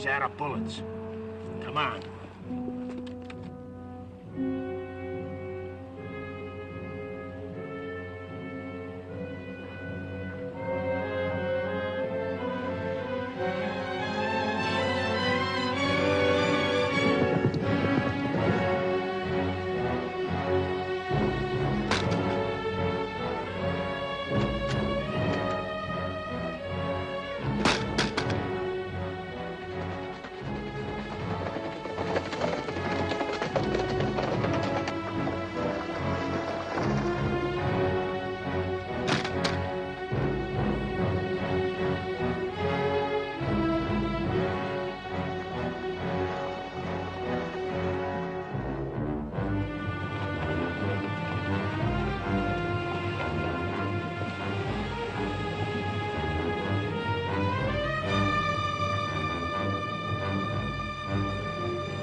He's out of bullets. Come on.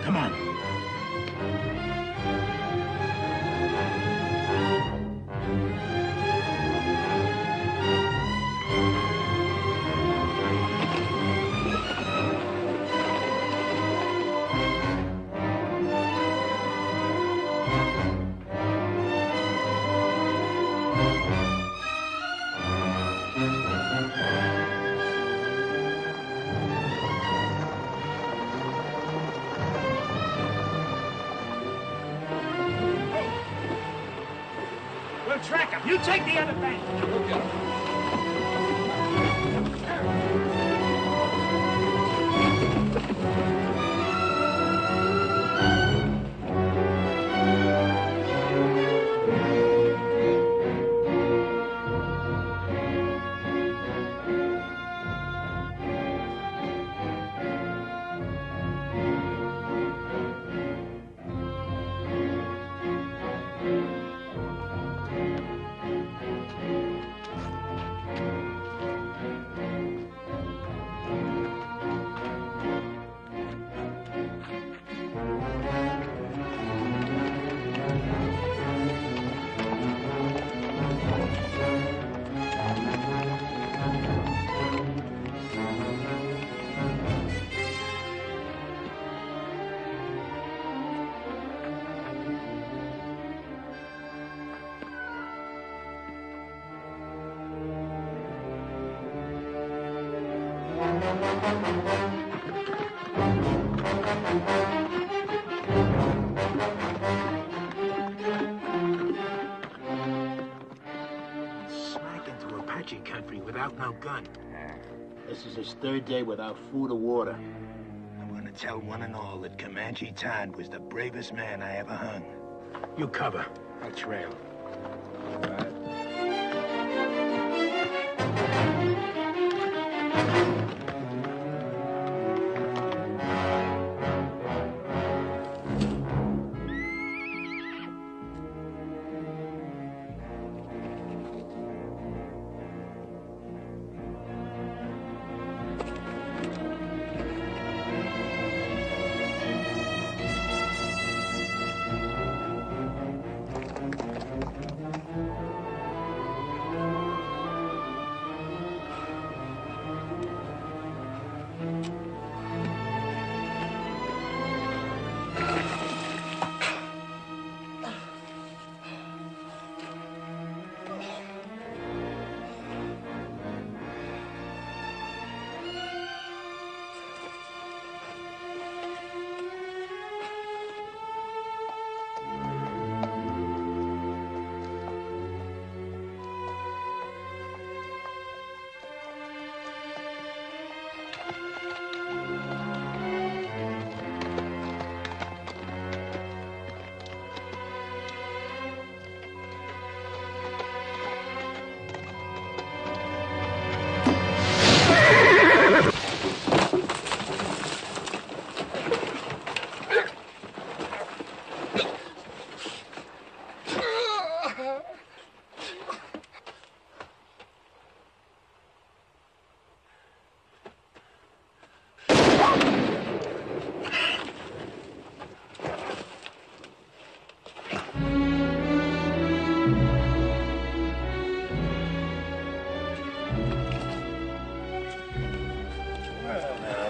Come on. We'll track him. You take the other bank. Okay. Smack into Apache country without no gun. This is his third day without food or water. I'm gonna tell one and all that Comanche Todd was the bravest man I ever hung. You cover. I'll trail. All right.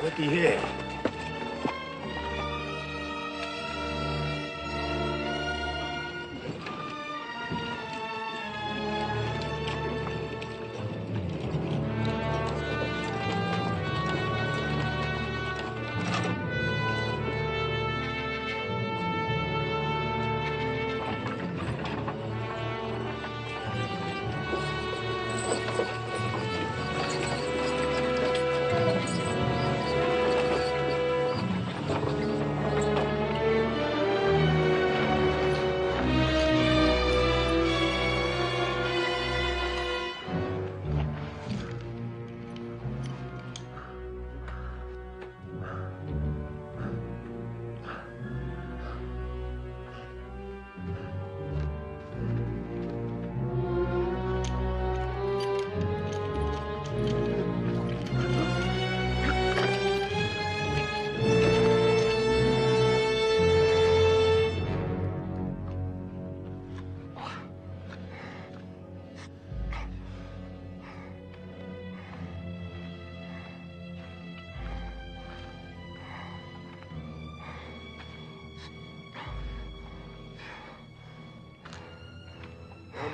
Looky here.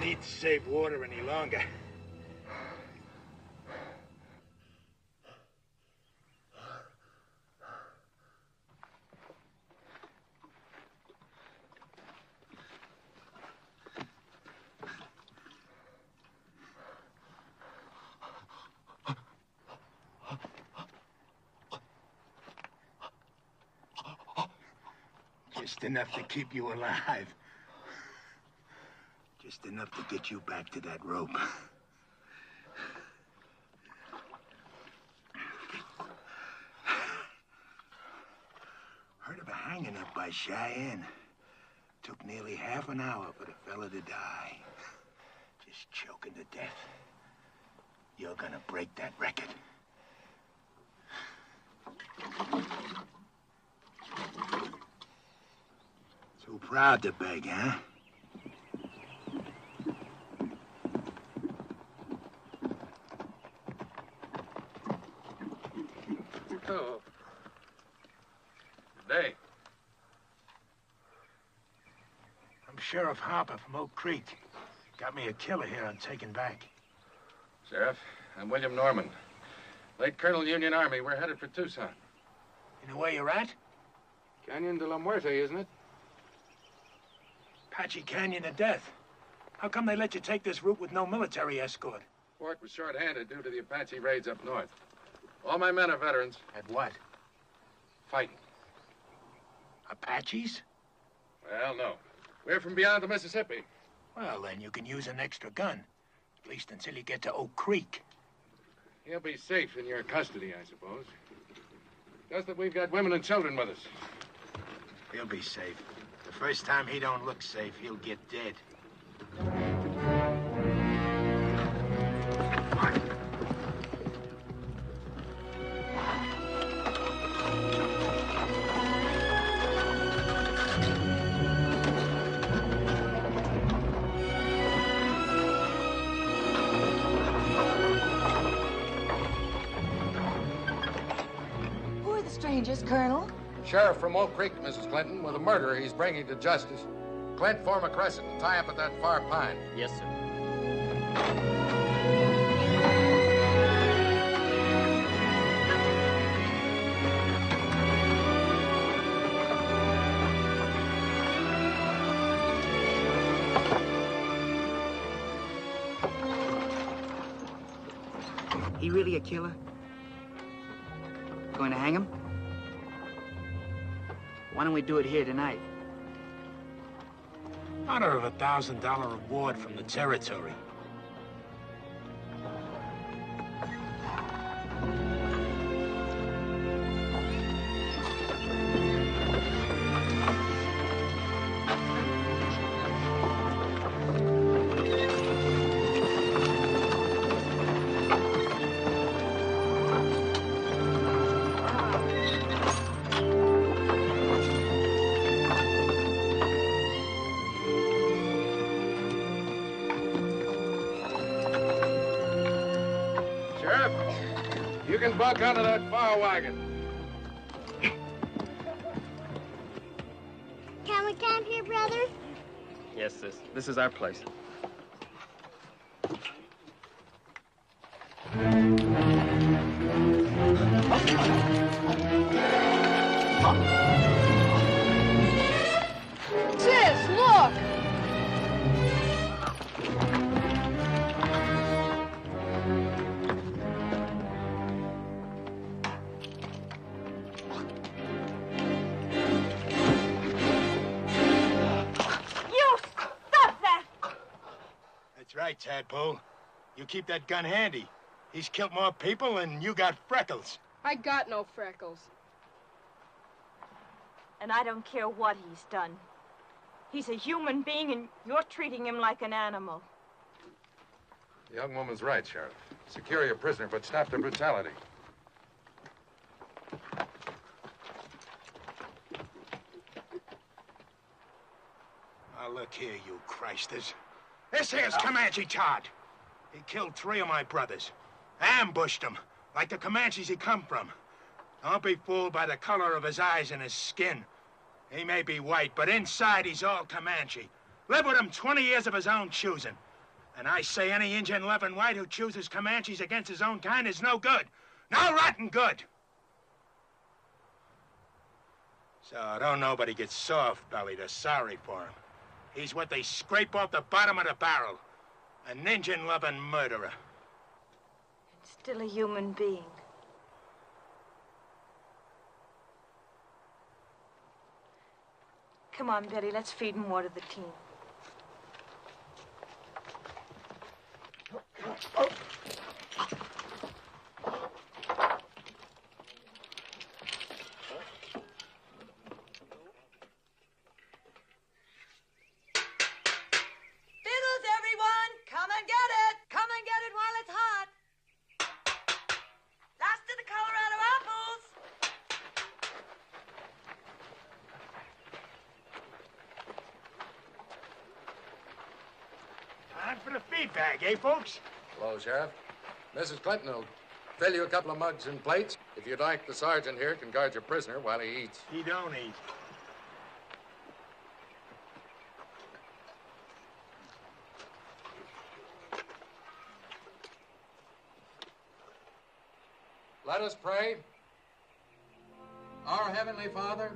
need to save water any longer. Just enough to keep you alive. Just enough to get you back to that rope. Heard of a hanging up by Cheyenne. Took nearly half an hour for the fella to die. Just choking to death. You're gonna break that record. Too proud to beg, huh? Oh. Good day. I'm Sheriff Harper from Oak Creek. Got me a killer here I'm taking back. Sheriff, I'm William Norman. Late Colonel Union Army. We're headed for Tucson. You know where you're at? Canyon de la Muerte, isn't it? Apache Canyon of Death. How come they let you take this route with no military escort? Fort was short-handed due to the Apache raids up north. All my men are veterans. At what? Fighting. Apaches? Well, no. We're from beyond the Mississippi. Well, then you can use an extra gun. At least until you get to Oak Creek. He'll be safe in your custody, I suppose. Just that we've got women and children with us. He'll be safe. The first time he don't look safe, he'll get dead. Colonel? Sheriff from Oak Creek, Mrs. Clinton, with a murderer he's bringing to justice. Clint, form a crescent and tie up at that far pine. Yes, sir. He really a killer? Going to hang him? Why don't we do it here tonight? Honor of $1,000 reward from the territory. You can buck onto that fire wagon. Can we camp here, brother? Yes, sis. This is our place. Sis, look! Right, Tadpole. You keep that gun handy. He's killed more people and you got freckles. I got no freckles. And I don't care what he's done. He's a human being and you're treating him like an animal. The young woman's right, Sheriff. Secure your prisoner, but stop the brutality. Now look here, you Christers. This here's Comanche Todd. He killed 3 of my brothers. Ambushed them, like the Comanches he come from. Don't be fooled by the color of his eyes and his skin. He may be white, but inside he's all Comanche. Lived with him 20 years of his own choosing. And I say any Injun loving white who chooses Comanches against his own kind is no good. No rotten good. So don't nobody get soft-bellied or sorry for him. He's what they scrape off the bottom of the barrel. An Injun-loving murderer. And still a human being. Come on, Betty, let's feed and water the team. Time for the feed bag, eh, folks? Hello, Sheriff. Mrs. Clinton will fill you a couple of mugs and plates. If you'd like, the sergeant here can guard your prisoner while he eats. He don't eat. Let us pray. Our Heavenly Father,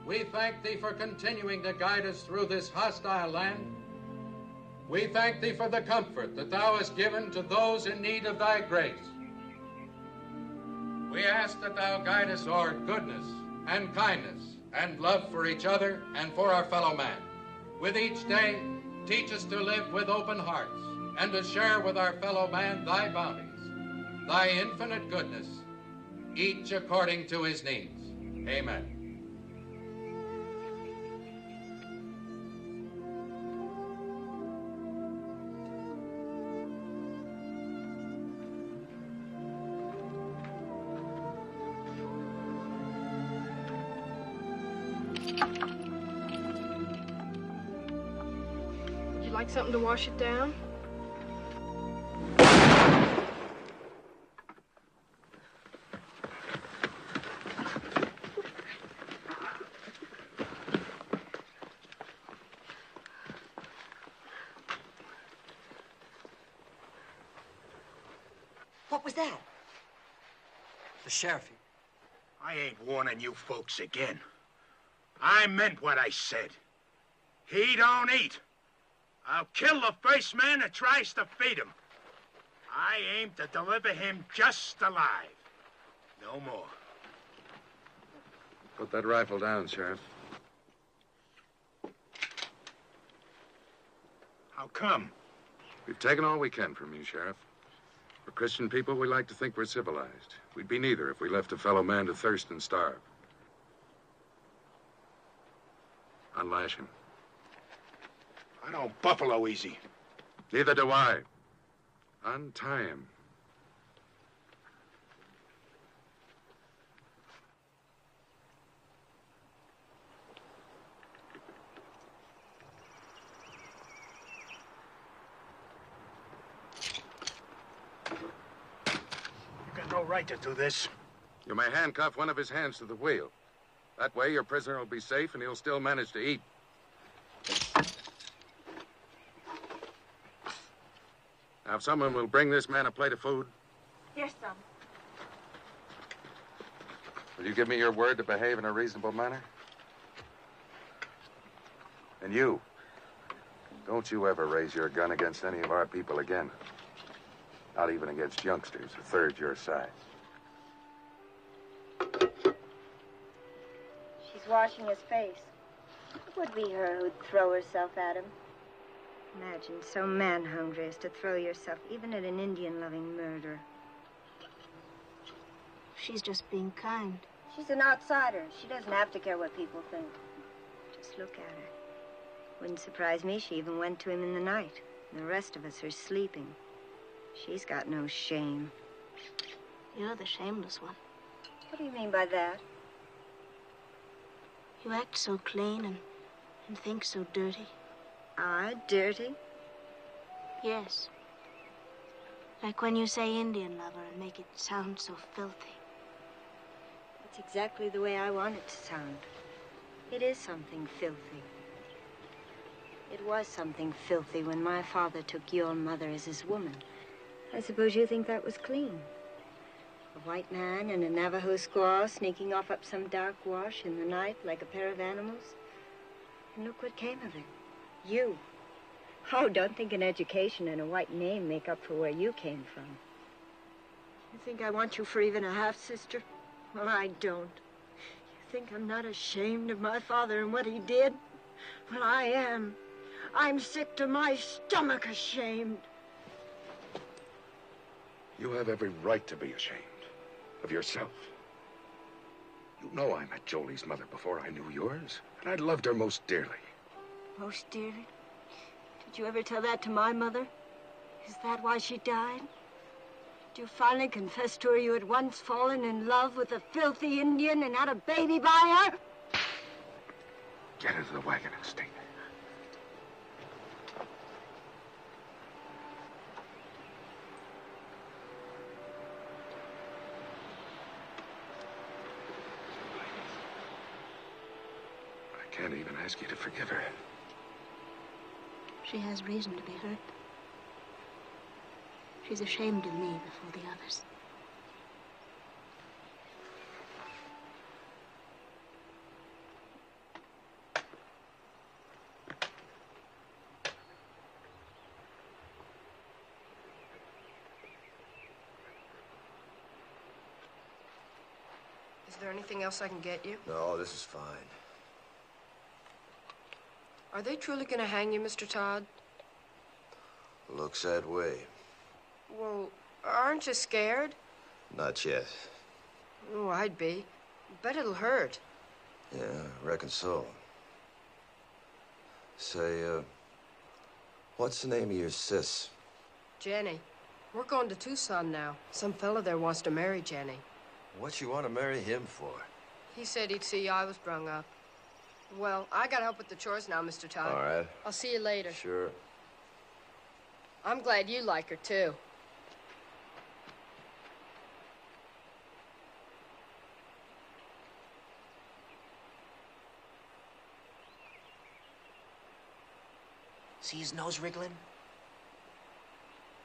we thank Thee for continuing to guide us through this hostile land. We thank Thee for the comfort that Thou hast given to those in need of Thy grace. We ask that Thou guide us toward goodness and kindness and love for each other and for our fellow man. With each day, teach us to live with open hearts and to share with our fellow man Thy bounties, Thy infinite goodness, each according to his needs. Amen. Would you like something to wash it down? What was that? The sheriff. I ain't warning you folks again. I meant what I said. He don't eat. I'll kill the first man that tries to feed him. I aim to deliver him just alive. No more. Put that rifle down, Sheriff. How come? We've taken all we can from you, Sheriff. We're Christian people, we like to think we're civilized. We'd be neither if we left a fellow man to thirst and starve. Unlash him. I don't buffalo easy. Neither do I. Untie him. You got no right to do this. You may handcuff one of his hands to the wheel. That way, your prisoner will be safe and he'll still manage to eat. Now, if someone will bring this man a plate of food. Yes, son. Will you give me your word to behave in a reasonable manner? And you, don't you ever raise your gun against any of our people again. Not even against youngsters a third your size. She's washing his face. It would be her who'd throw herself at him. Imagine so man-hungry as to throw yourself even at an Indian-loving murderer. She's just being kind. She's an outsider. She doesn't have to care what people think. Just look at her. Wouldn't surprise me she even went to him in the night. And the rest of us are sleeping. She's got no shame. You're the shameless one. What do you mean by that? You act so clean and think so dirty. Ah, dirty? Yes. Like when you say Indian lover and make it sound so filthy. That's exactly the way I want it to sound. It is something filthy. It was something filthy when my father took your mother as his woman. I suppose you think that was clean. A white man and a Navajo squaw sneaking off up some dark wash in the night like a pair of animals. And look what came of it. You. Oh, don't think an education and a white name make up for where you came from. You think I want you for even a half-sister? Well, I don't. You think I'm not ashamed of my father and what he did? Well, I am. I'm sick to my stomach ashamed. You have every right to be ashamed of yourself. You know I met Jolie's mother before I knew yours, and I loved her most dearly. Most dearly? Did you ever tell that to my mother? Is that why she died? Did you finally confess to her you had once fallen in love with a filthy Indian and had a baby by her? Get into the wagon and stay there. I can't even ask you to forgive her. She has reason to be hurt. She's ashamed of me before the others. Is there anything else I can get you? No, this is fine. Are they truly going to hang you, Mr. Todd? Looks that way. Well, aren't you scared? Not yet. Oh, I'd be. Bet it'll hurt. Yeah, reckon so. Say, what's the name of your sis? Jenny. We're going to Tucson now. Some fella there wants to marry Jenny. What you want to marry him for? He said he'd see I was brung up. Well, I gotta help with the chores now, Mr. Todd. All right. I'll see you later. Sure. I'm glad you like her, too. See his nose wriggling?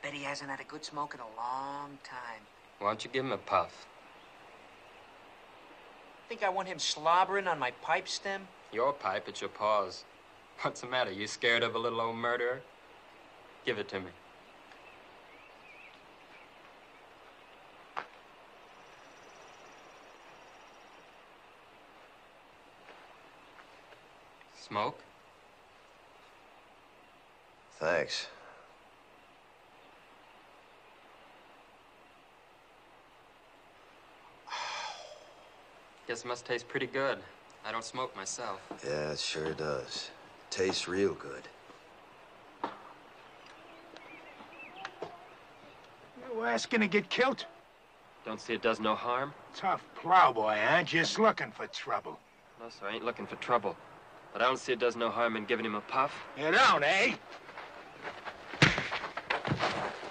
Bet he hasn't had a good smoke in a long time. Why don't you give him a puff? Think I want him slobbering on my pipe stem? Your pipe, it's your paws. What's the matter? You scared of a little old murderer? Give it to me. Smoke? Thanks. Guess it must taste pretty good. I don't smoke myself. Yeah, it sure does. Tastes real good. You asking to get killed? Don't see it does no harm? Tough plowboy, huh? Just looking for trouble. No, sir, I ain't looking for trouble. But I don't see it does no harm in giving him a puff. You don't, eh?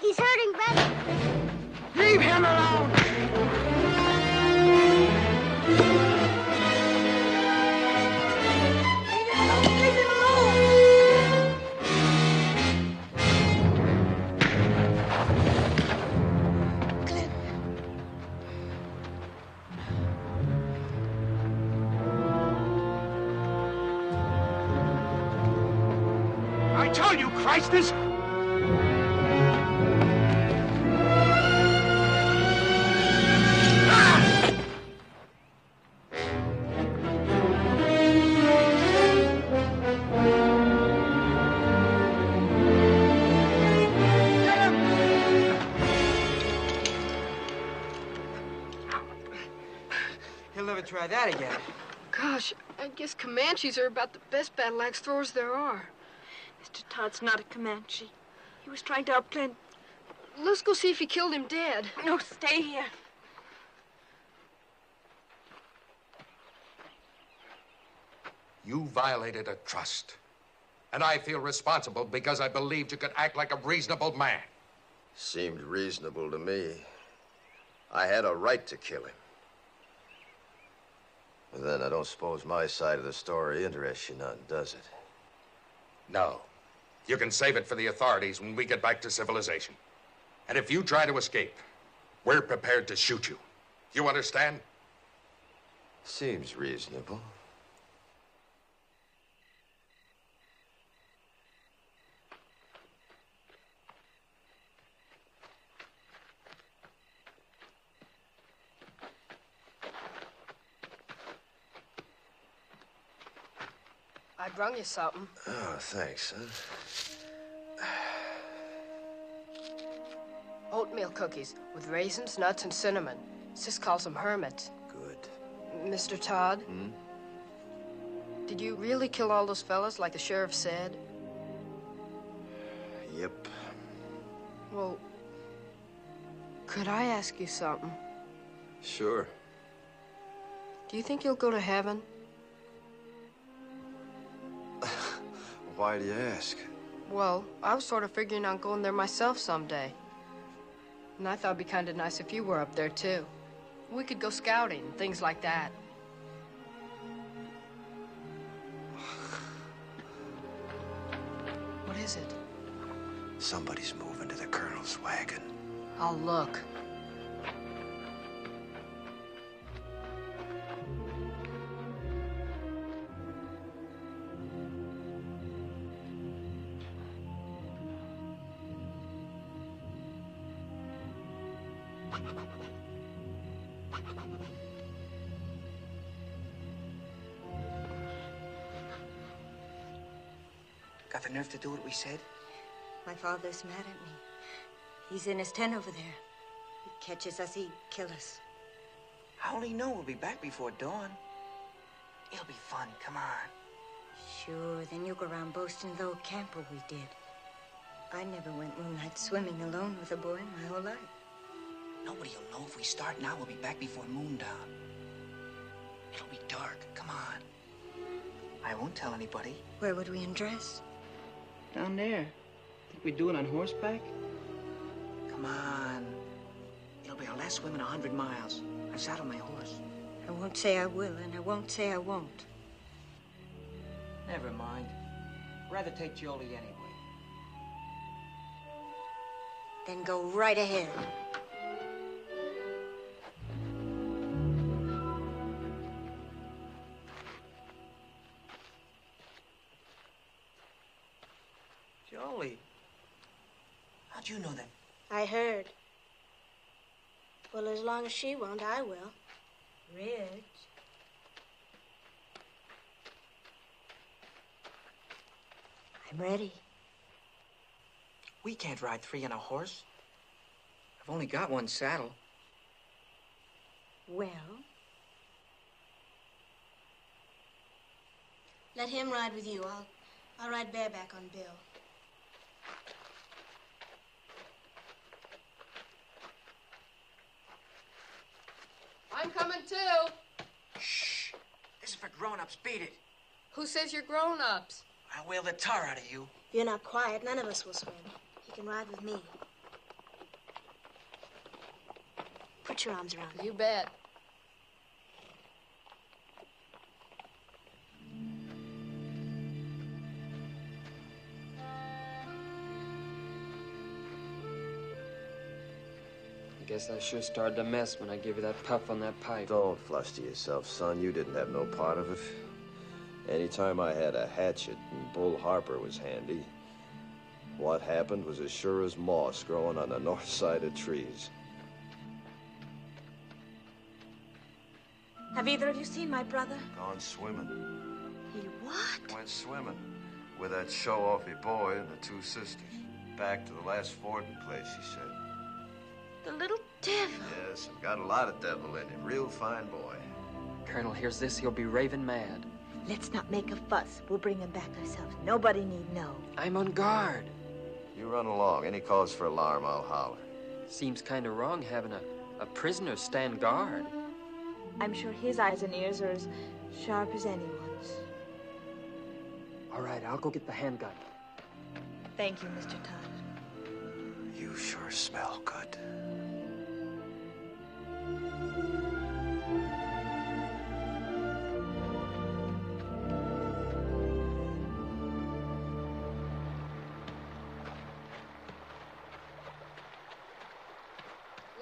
He's hurting, Betty. Leave him alone! I told you, Christus! He'll never try that again. Gosh, I guess Comanches are about the best battle axe throwers there are. Mr. Todd's not a Comanche. He was trying to outplan... Let's go see if he killed him dead. No, stay here. You violated a trust. And I feel responsible because I believed you could act like a reasonable man. Seemed reasonable to me. I had a right to kill him. But then I don't suppose my side of the story interests you none, does it? No. You can save it for the authorities when we get back to civilization. And if you try to escape, we're prepared to shoot you. You understand? Seems reasonable. I brung you something. Oh, thanks, son. Oatmeal cookies with raisins, nuts, and cinnamon. Sis calls them hermits. Good. Mr. Todd? Did you really kill all those fellas like the sheriff said? Yep. Well, could I ask you something? Sure. Do you think you'll go to heaven? Why do you ask? Well, I was sort of figuring on going there myself someday. And I thought it'd be kind of nice if you were up there, too. We could go scouting and things like that. What is it? Somebody's moving to the colonel's wagon. I'll look. Got the nerve to do what we said? My father's mad at me. He's in his tent over there. He catches us, he'd kill us. How'll he know we'll be back before dawn? It'll be fun, come on. Sure, then you go around boasting the old camper we did. I never went moonlight swimming alone with a boy my whole life. Nobody'll know if we start now, we'll be back before moondown. It'll be dark, come on. I won't tell anybody. Where would we undress? Down there. Think we'd do it on horseback? Come on. It'll be our last swim in 100 miles. I saddle my horse. I won't say I will, and I won't say I won't. Never mind. Rather take Jolie anyway. Then go right ahead. Jolie. How'd you know that? I heard. Well, as long as she won't, I will. Rich. I'm ready. We can't ride 3 on a horse. I've only got 1 saddle. Well? Let him ride with you. I'll ride bareback on Bill. I'm coming, too. Shh. This is for grown-ups. Beat it. Who says you're grown-ups? I'll whale the tar out of you. If you're not quiet, none of us will swim. You can ride with me. Put your arms around me. You bet. Guess I sure started a mess when I gave you that puff on that pipe. Don't fluster yourself, son. You didn't have no part of it. Anytime I had a hatchet and Bull Harper was handy, what happened was as sure as moss growing on the north side of trees. Have either of you seen my brother? Gone swimming. He what? Went swimming with that show-offy boy and the 2 sisters. Back to the last fording place, he said. The little devil. Yes, I've got a lot of devil in him. Real fine boy. Colonel hears this, he'll be raving mad. Let's not make a fuss. We'll bring him back ourselves. Nobody need know. I'm on guard. You run along. Any cause for alarm, I'll holler. Seems kind of wrong having a prisoner stand guard. I'm sure his eyes and ears are as sharp as anyone's. All right, I'll go get the handgun. Thank you, Mr. Todd. You sure smell good.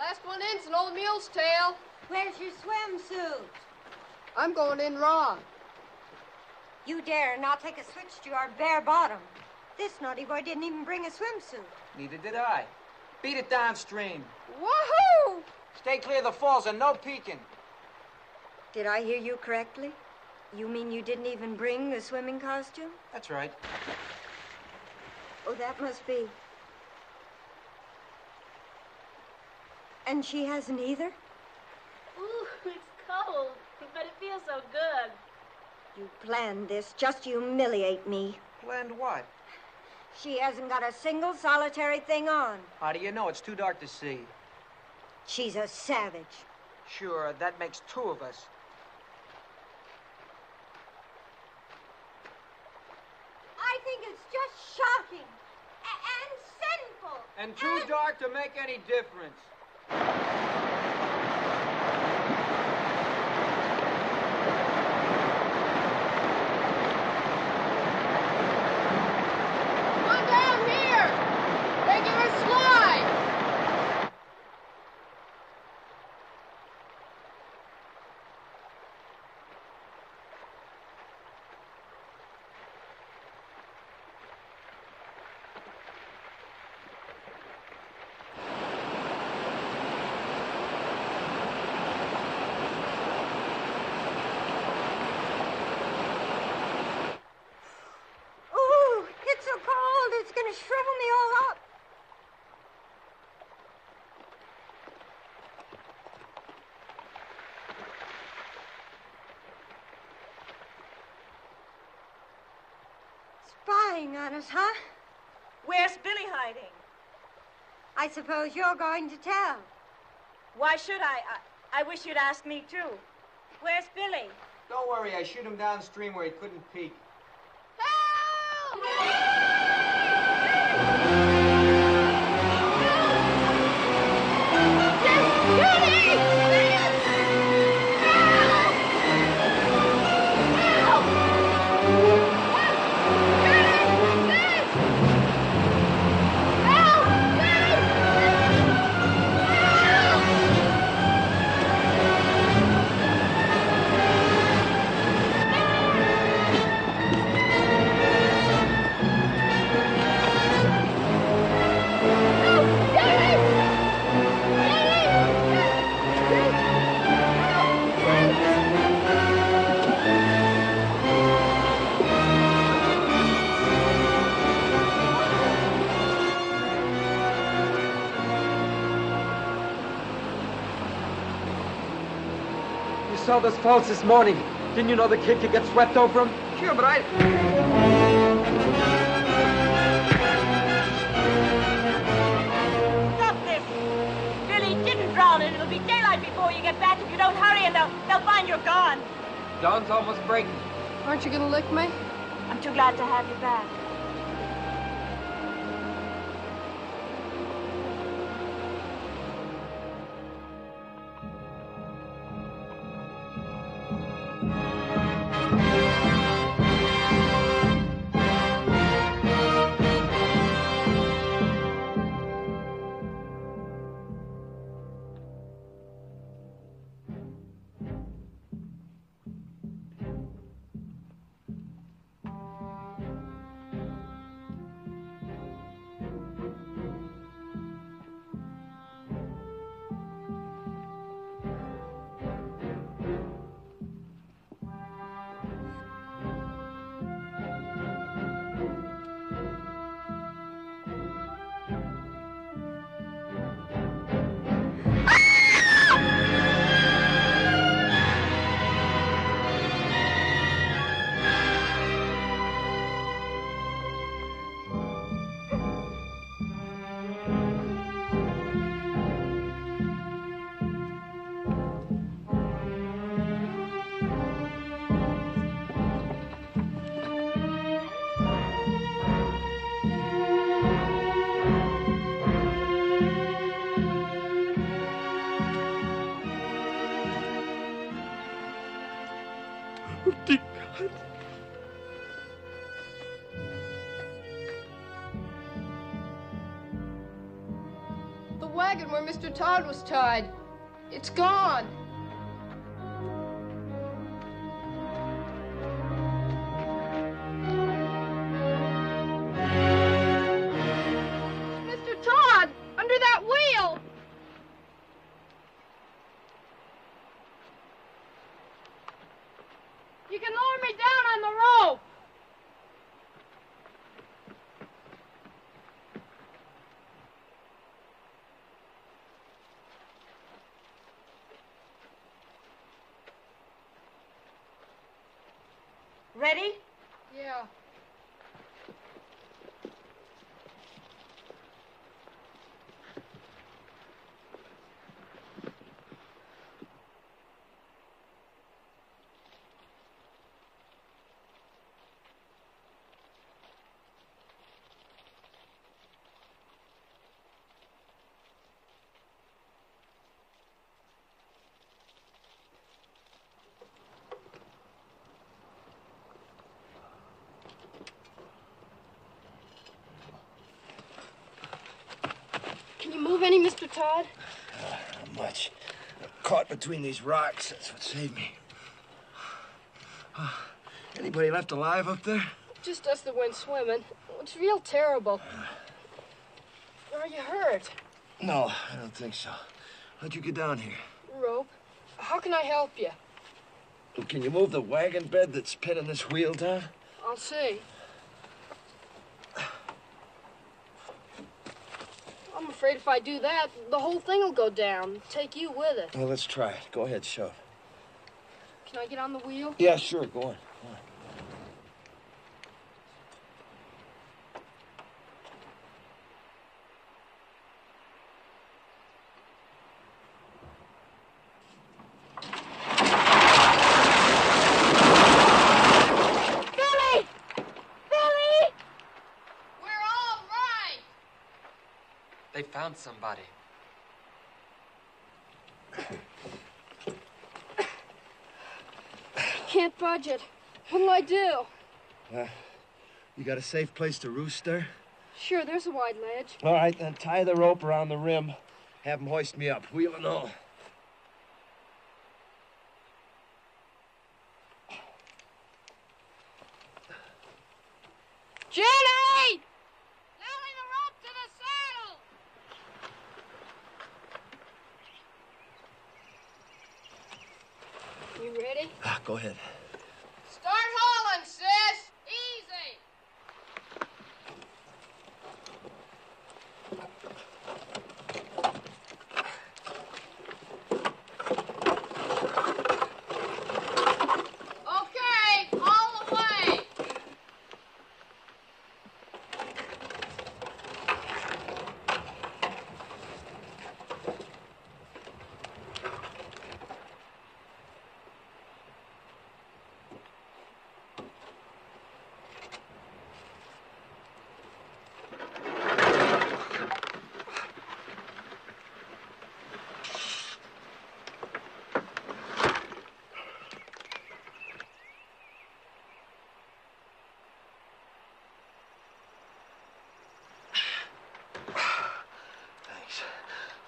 Last one in's an old mule's tail. Where's your swimsuit? I'm going in raw. You dare not take a switch to our bare bottom. This naughty boy didn't even bring a swimsuit. Neither did I. Beat it downstream. Woohoo! Stay clear of the falls and no peeking. Did I hear you correctly? You mean you didn't even bring a swimming costume? That's right. Oh, that must be. And she hasn't either? Ooh, it's cold, but it feels so good. You planned this just to humiliate me. Planned what? She hasn't got a single solitary thing on. How do you know? It's too dark to see. She's a savage. Sure, that makes two of us. I think it's just shocking and sinful. And too dark to make any difference. Come down here! They give her slide! Ooh, it's so cold, it's gonna shrivel me all up. Spying on us, huh? Where's Billy hiding? I suppose you're going to tell. Why should I? I wish you'd ask me, too. Where's Billy? Don't worry, I shoot him downstream where he couldn't peek. You saw those falls this morning. Didn't you know the kid could get swept over them? Sure, but I... Stop this! Billy didn't drown, and it'll be daylight before you get back if you don't hurry, and they'll find you're gone. Dawn's almost breaking. Aren't you gonna lick me? I'm too glad to have you back. wagon where Mr. Todd was tied. It's gone. Mr. Todd, under that wheel. You can lower me down on the rope. Ready? Yeah. Can you move any, Mr. Todd? Not much. I'm caught between these rocks. That's what saved me. Anybody left alive up there? Just us that went swimming. It's real terrible. Are you hurt? No, I don't think so. How'd you get down here? Rope. How can I help you? Well, can you move the wagon bed that's pinning this wheel down? I'll see. I'm afraid if I do that, the whole thing will go down. Take you with it. Well, let's try it. Go ahead, shove. Can I get on the wheel? Yeah, sure. Go on. Go on. They found somebody. Can't budge it. What'll I do? You got a safe place to roost there? Sure, there's a wide ledge. All right, then tie the rope around the rim. Have them hoist me up, wheel and all. Jenny! Nailing the rope to the saddle! You ready? Go ahead. Start hauling, sis! Easy! Okay, all the way!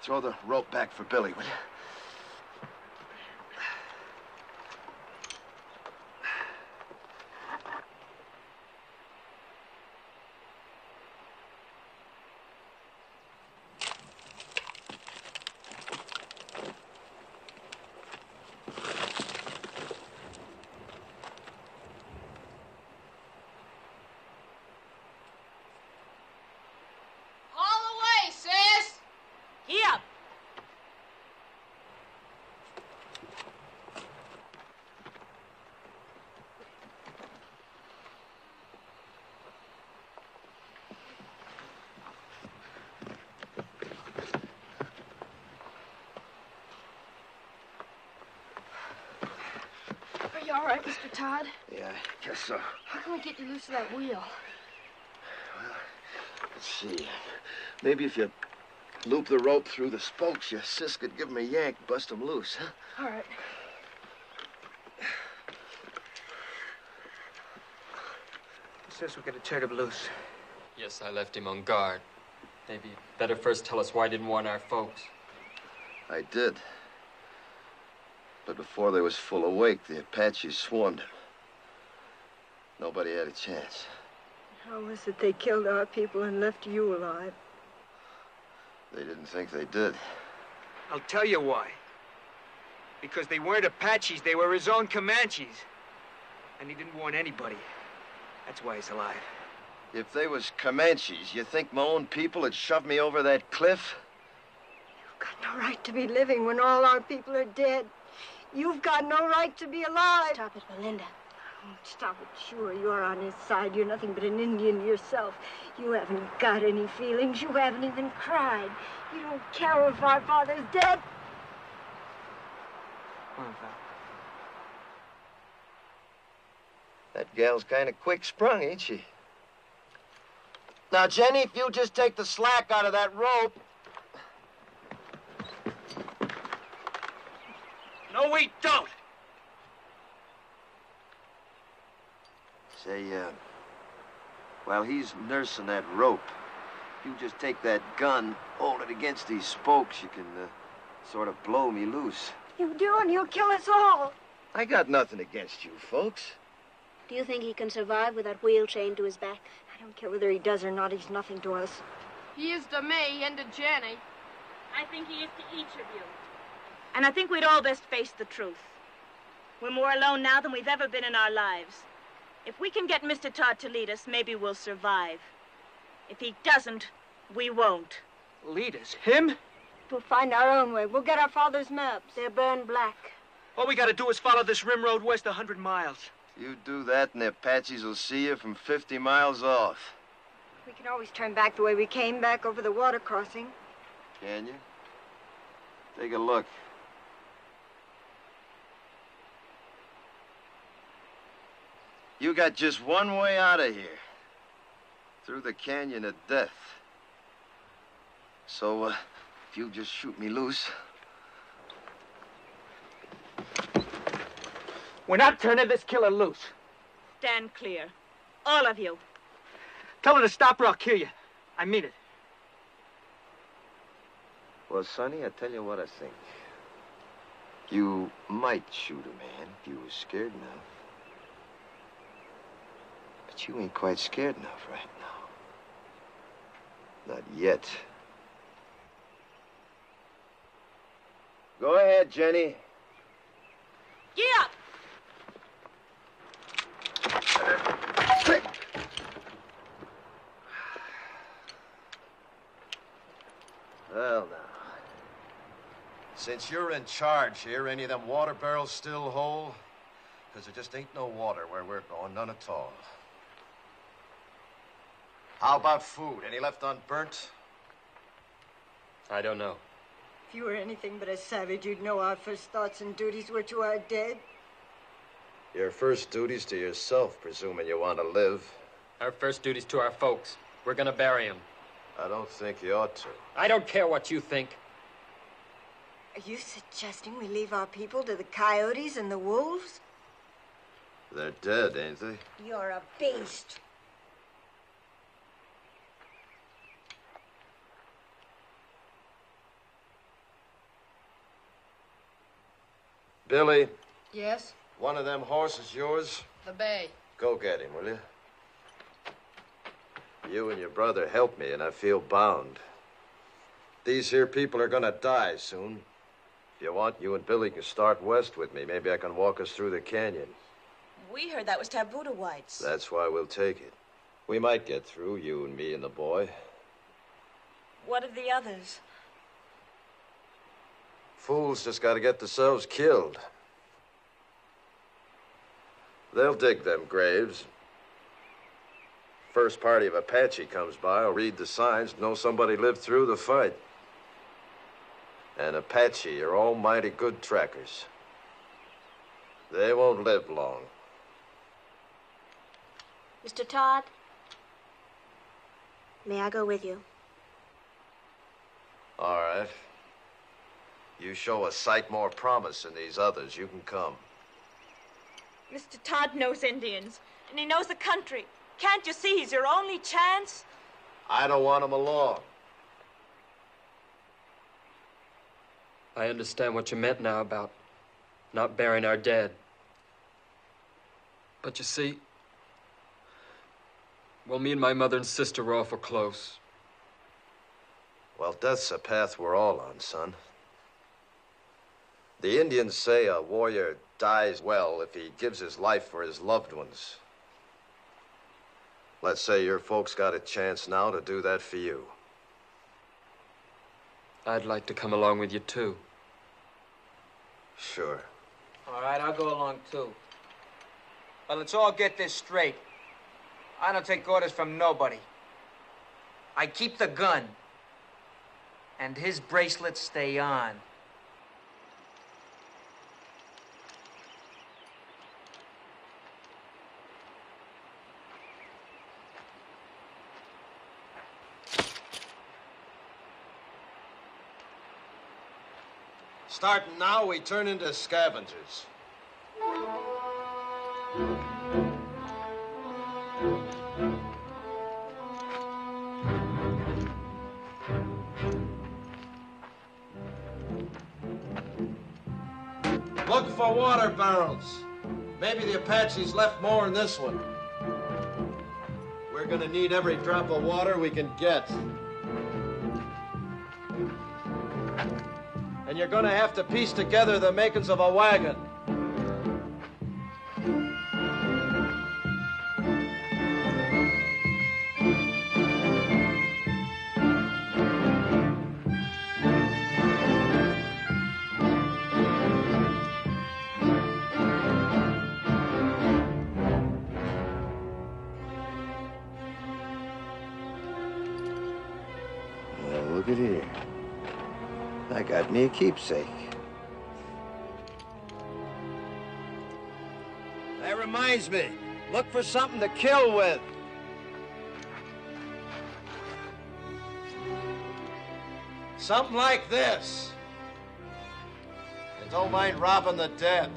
Throw the rope back for Billy, will you? All the way, sis! Here. Are you all right, Mr. Todd? Yeah, I guess so. How can we get you loose of that wheel? Let's see. Maybe if you loop the rope through the spokes, your sis could give him a yank, bust him loose, huh? All right. Sis, we're gonna turn him loose. Yes, I left him on guard. Maybe you'd better first tell us why you didn't warn our folks. I did. But before they was full awake, the Apaches swarmed him. Nobody had a chance. How was it they killed our people and left you alive? They didn't think they did. I'll tell you why. Because they weren't Apaches, they were his own Comanches. And he didn't warn anybody. That's why he's alive. If they was Comanches, you think my own people had shoved me over that cliff? You've got no right to be living when all our people are dead. You've got no right to be alive. Stop it, Belinda. Oh, stop it. Sure, you're on his side. You're nothing but an Indian yourself. You haven't got any feelings. You haven't even cried. You don't care if our father's dead. Come on, Val. That gal's kind of quick-sprung, ain't she? Now, Jenny, if you just take the slack out of that rope... No, we don't! Say, while he's nursing that rope, you just take that gun, hold it against these spokes, you can, sort of blow me loose. You do, and he'll kill us all. I got nothing against you, folks. Do you think he can survive with that wheel chained to his back? I don't care whether he does or not. He's nothing to us. He is to me and to Jenny. I think he is to each of you. And I think we'd all best face the truth. We're more alone now than we've ever been in our lives. If we can get Mr. Todd to lead us, maybe we'll survive. If he doesn't, we won't. Lead us? Him? We'll find our own way. We'll get our father's maps. They're burned black. All we gotta do is follow this rim road west 100 miles. You do that, and the Apaches will see you from 50 miles off. We can always turn back the way we came, back over the water crossing. Can you? Take a look. You got just one way out of here. Through the canyon of death. So, if you just shoot me loose... We're not turning this killer loose. Stand clear. All of you. Tell her to stop or I'll kill you. I mean it. Well, Sonny, I tell you what I think. You might shoot a man if you was scared enough. But you ain't quite scared enough right now. Not yet. Go ahead, Jenny. Get up! Well, now. Since you're in charge here, any of them water barrels still whole? Because there just ain't no water where we're going, none at all. How about food? Any left unburnt? I don't know. If you were anything but a savage, you'd know our first thoughts and duties were to our dead. Your first duty's to yourself, presuming you want to live. Our first duty's to our folks. We're gonna bury him. I don't think you ought to. I don't care what you think. Are you suggesting we leave our people to the coyotes and the wolves? They're dead, ain't they? You're a beast. Billy, Yes? one of them horses yours? The bay. Go get him, will you? You and your brother helped me, and I feel bound. These here people are gonna die soon. If you want, you and Billy can start west with me. Maybe I can walk us through the canyon. We heard that was taboo to whites. That's why we'll take it. We might get through, you and me and the boy. What of the others? Fools just gotta get themselves killed. They'll dig them graves. First party of Apache comes by, will read the signs, know somebody lived through the fight. And Apache are almighty good trackers. They won't live long. Mr. Todd, may I go with you? All right. You show a sight more promise than these others, you can come. Mr. Todd knows Indians, and he knows the country. Can't you see he's your only chance? I don't want him along. I understand what you meant now about not burying our dead. But you see, well, me and my mother and sister were awful close. Well, death's a path we're all on, son. The Indians say a warrior dies well if he gives his life for his loved ones. Let's say your folks got a chance now to do that for you. I'd like to come along with you, too. Sure. All right, I'll go along, too. But let's all get this straight. I don't take orders from nobody. I keep the gun. And his bracelets stay on. Starting now, we turn into scavengers. Look for water barrels. Maybe the Apaches left more in this one. We're gonna need every drop of water we can get. And you're gonna have to piece together the makings of a wagon. Well, look at here. I got me a keepsake. That reminds me, look for something to kill with. Something like this. And don't mind robbing the dead.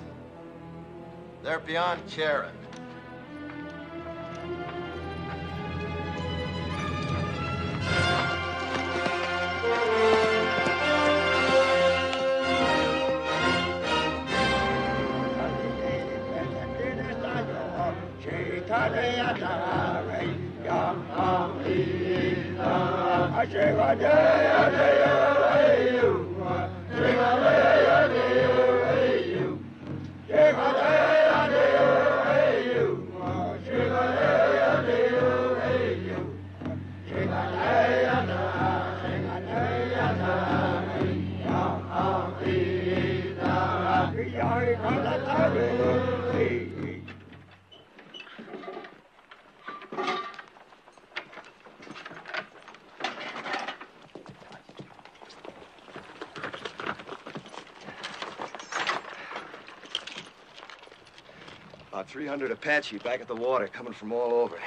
They're beyond caring. About 300 Apache back at the water, coming from all over.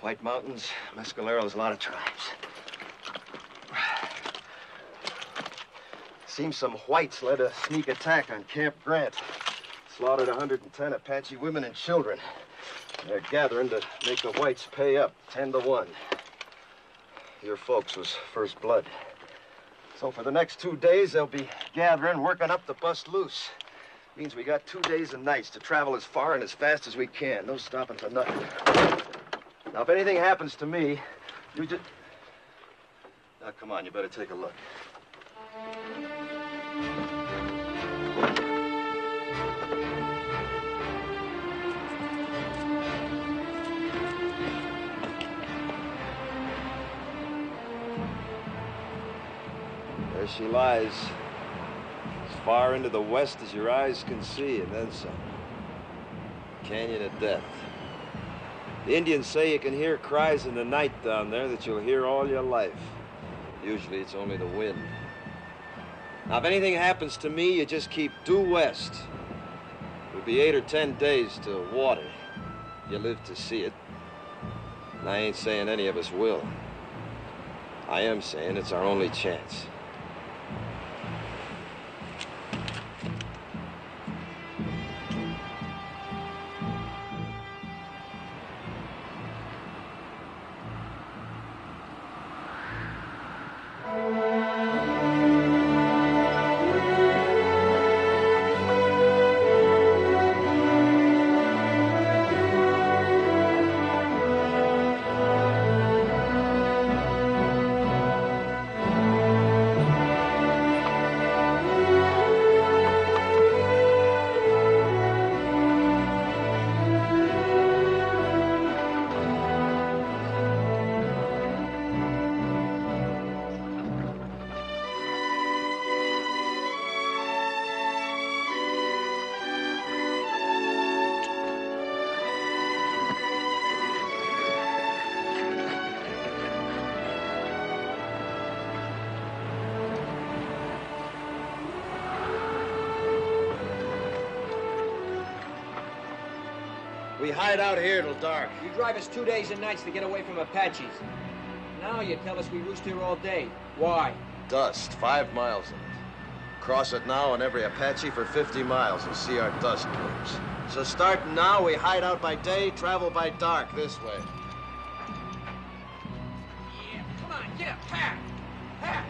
White Mountains, Mescaleros, a lot of tribes. Seems some whites led a sneak attack on Camp Grant. Slaughtered 110 Apache women and children. They're gathering to make the whites pay up 10-1. Your folks was first blood. So for the next 2 days, they'll be gathering, working up to bust loose. Means we got 2 days and nights to travel as far and as fast as we can. No stopping for nothing. Now, if anything happens to me, you just... Now, come on, you better take a look. There she lies. As far into the west as your eyes can see, and then some. Canyon of Death. The Indians say you can hear cries in the night down there that you'll hear all your life. Usually it's only the wind. Now, if anything happens to me, you just keep due west. It'll be 8 or 10 days to water. You live to see it. And I ain't saying any of us will. I am saying it's our only chance. We hide out here till dark. You drive us 2 days and nights to get away from Apaches. Now you tell us we roost here all day. Why? Dust, 5 miles of it. Cross it now and every Apache for 50 miles and see our dust plumes. So starting now, we hide out by day, travel by dark this way. Yeah, come on, get up, Pat! Pat!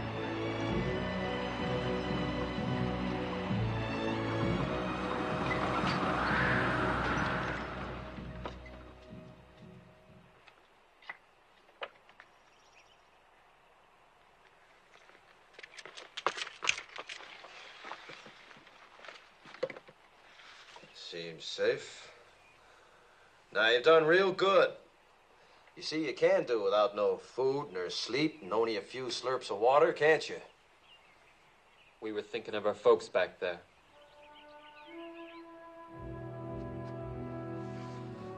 Seems safe. Now, you've done real good. You see, you can't do without no food, nor sleep, and only a few slurps of water, can't you? We were thinking of our folks back there.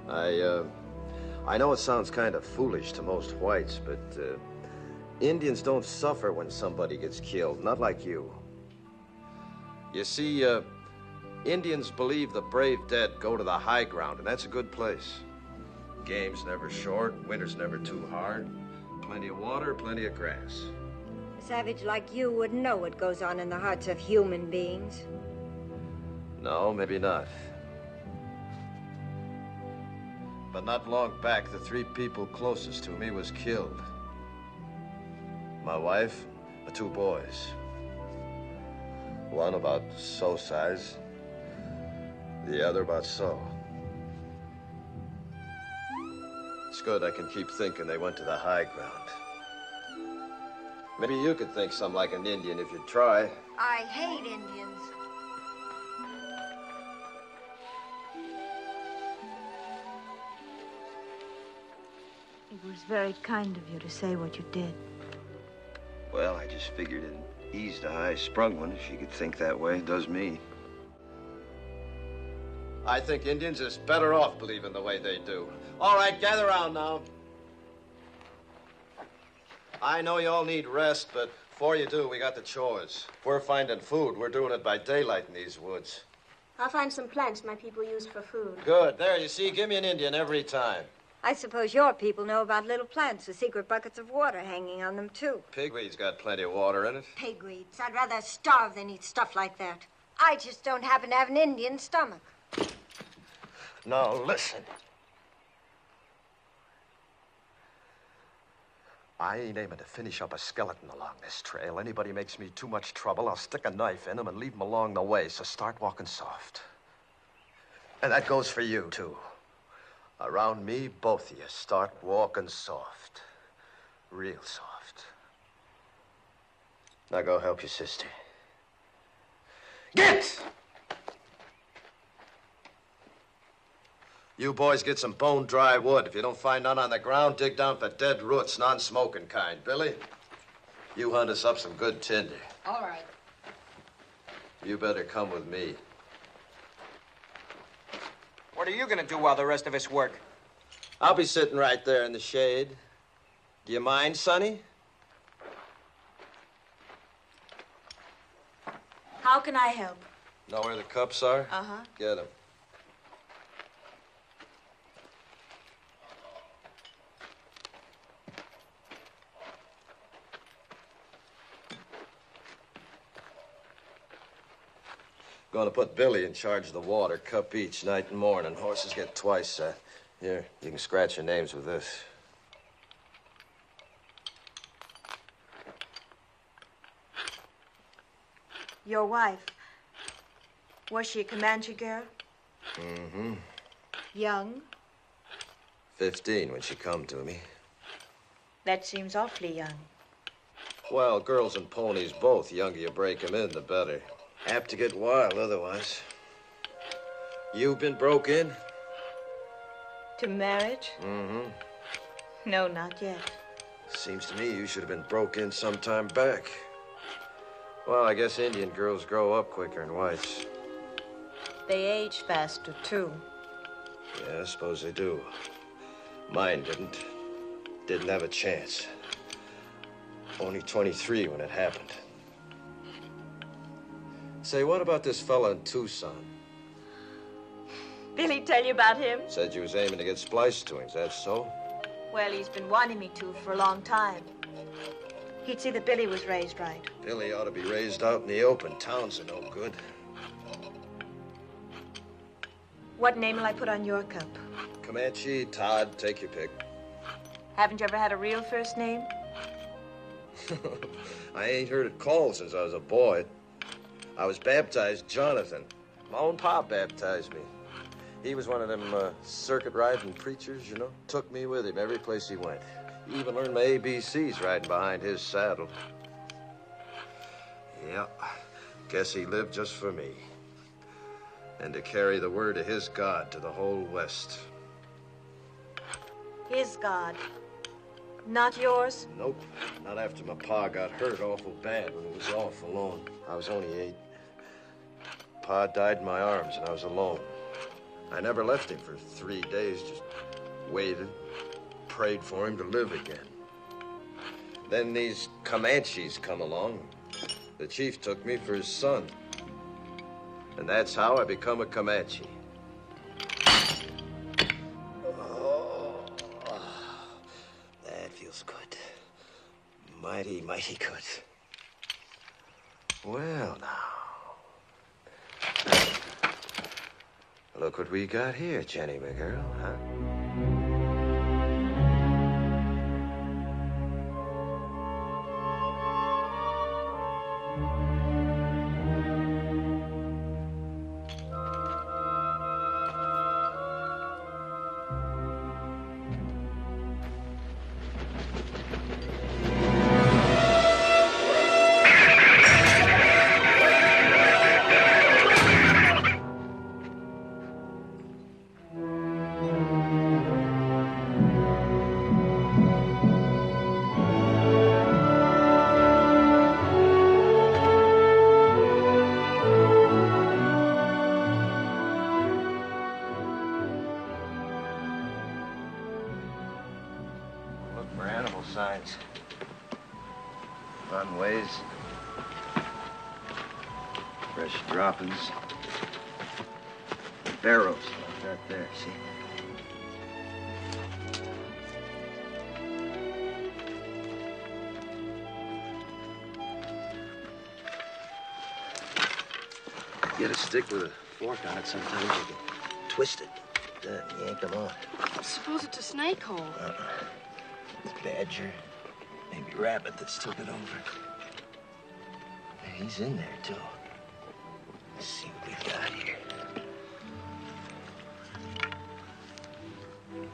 I know it sounds kind of foolish to most whites, but Indians don't suffer when somebody gets killed, not like you. You see, Indians believe the brave dead go to the high ground, and that's a good place. Game's never short, winter's never too hard. Plenty of water, plenty of grass. A savage like you wouldn't know what goes on in the hearts of human beings. No, maybe not. But not long back, the 3 people closest to me was killed. My wife, the 2 boys. One about so size, the other about so. It's good I can keep thinking they went to the high ground. Maybe you could think some like an Indian if you'd try. I hate Indians. It was very kind of you to say what you did. Well, I just figured it'd ease the high-sprung one if she could think that way. It does me. I think Indians is better off believing the way they do. All right, gather around now. I know you all need rest, but before you do, we got the chores. If we're finding food, we're doing it by daylight in these woods. I'll find some plants my people use for food. Good. There, you see, give me an Indian every time. I suppose your people know about little plants with secret buckets of water hanging on them, too. Pigweed's got plenty of water in it. Pigweeds. I'd rather starve than eat stuff like that. I just don't happen to have an Indian stomach. Now, listen. I ain't aiming to finish up a skeleton along this trail. Anybody makes me too much trouble, I'll stick a knife in him and leave him along the way, so start walking soft. And that goes for you, too. Around me, both of you, start walking soft. Real soft. Now go help your sister. Get! You boys get some bone-dry wood. If you don't find none on the ground, dig down for dead roots, non-smoking kind. Billy, you hunt us up some good tinder. All right. You better come with me. What are you gonna do while the rest of us work? I'll be sitting right there in the shade. Do you mind, Sonny? How can I help? Know where the cups are? Uh-huh. Get them. Going to put Billy in charge of the water, cup each, night and morning. Horses get twice that. Here, you can scratch your names with this. Your wife. Was she a Comanche girl? Mm-hmm. Young? 15 when she come to me. That seems awfully young. Well, girls and ponies both. The younger you break 'em in, the better. Apt to get wild otherwise. You been broke in? To marriage? Mm-hmm. No, not yet. Seems to me you should have been broke in some time back. Well, I guess Indian girls grow up quicker than whites. They age faster, too. Yeah, I suppose they do. Mine didn't. Didn't have a chance. Only 23 when it happened. Say, what about this fella in Tucson? Billy tell you about him? Said you was aiming to get spliced to him. Is that so? Well, he's been wanting me to for a long time. He'd see that Billy was raised right. Billy ought to be raised out in the open. Towns are no good. What name will I put on your cup? Comanche, Todd, take your pick. Haven't you ever had a real first name? I ain't heard it called since I was a boy. I was baptized Jonathan. My own pop baptized me. He was one of them circuit-riding preachers, you know. Took me with him every place he went. He even learned my ABCs riding behind his saddle. Yeah, guess he lived just for me. And to carry the word of his God to the whole West. His God. Not yours? Nope. Not after my pa got hurt awful bad when he was off alone. I was only 8. Pa died in my arms and I was alone. I never left him for 3 days, just waited, prayed for him to live again. Then these Comanches come along. The chief took me for his son. And that's how I become a Comanche. That feels good. Mighty, mighty good. Well, now. Look what we got here, Jenny, my girl, huh? Signs. Runways. Fresh droppings. Barrows like that there, see? You get a stick with a fork on it, sometimes you can twist it. Then yank them on. Suppose it's a snake hole. Badger, maybe rabbit that's took it over. He's in there, too. Let's see what we got here.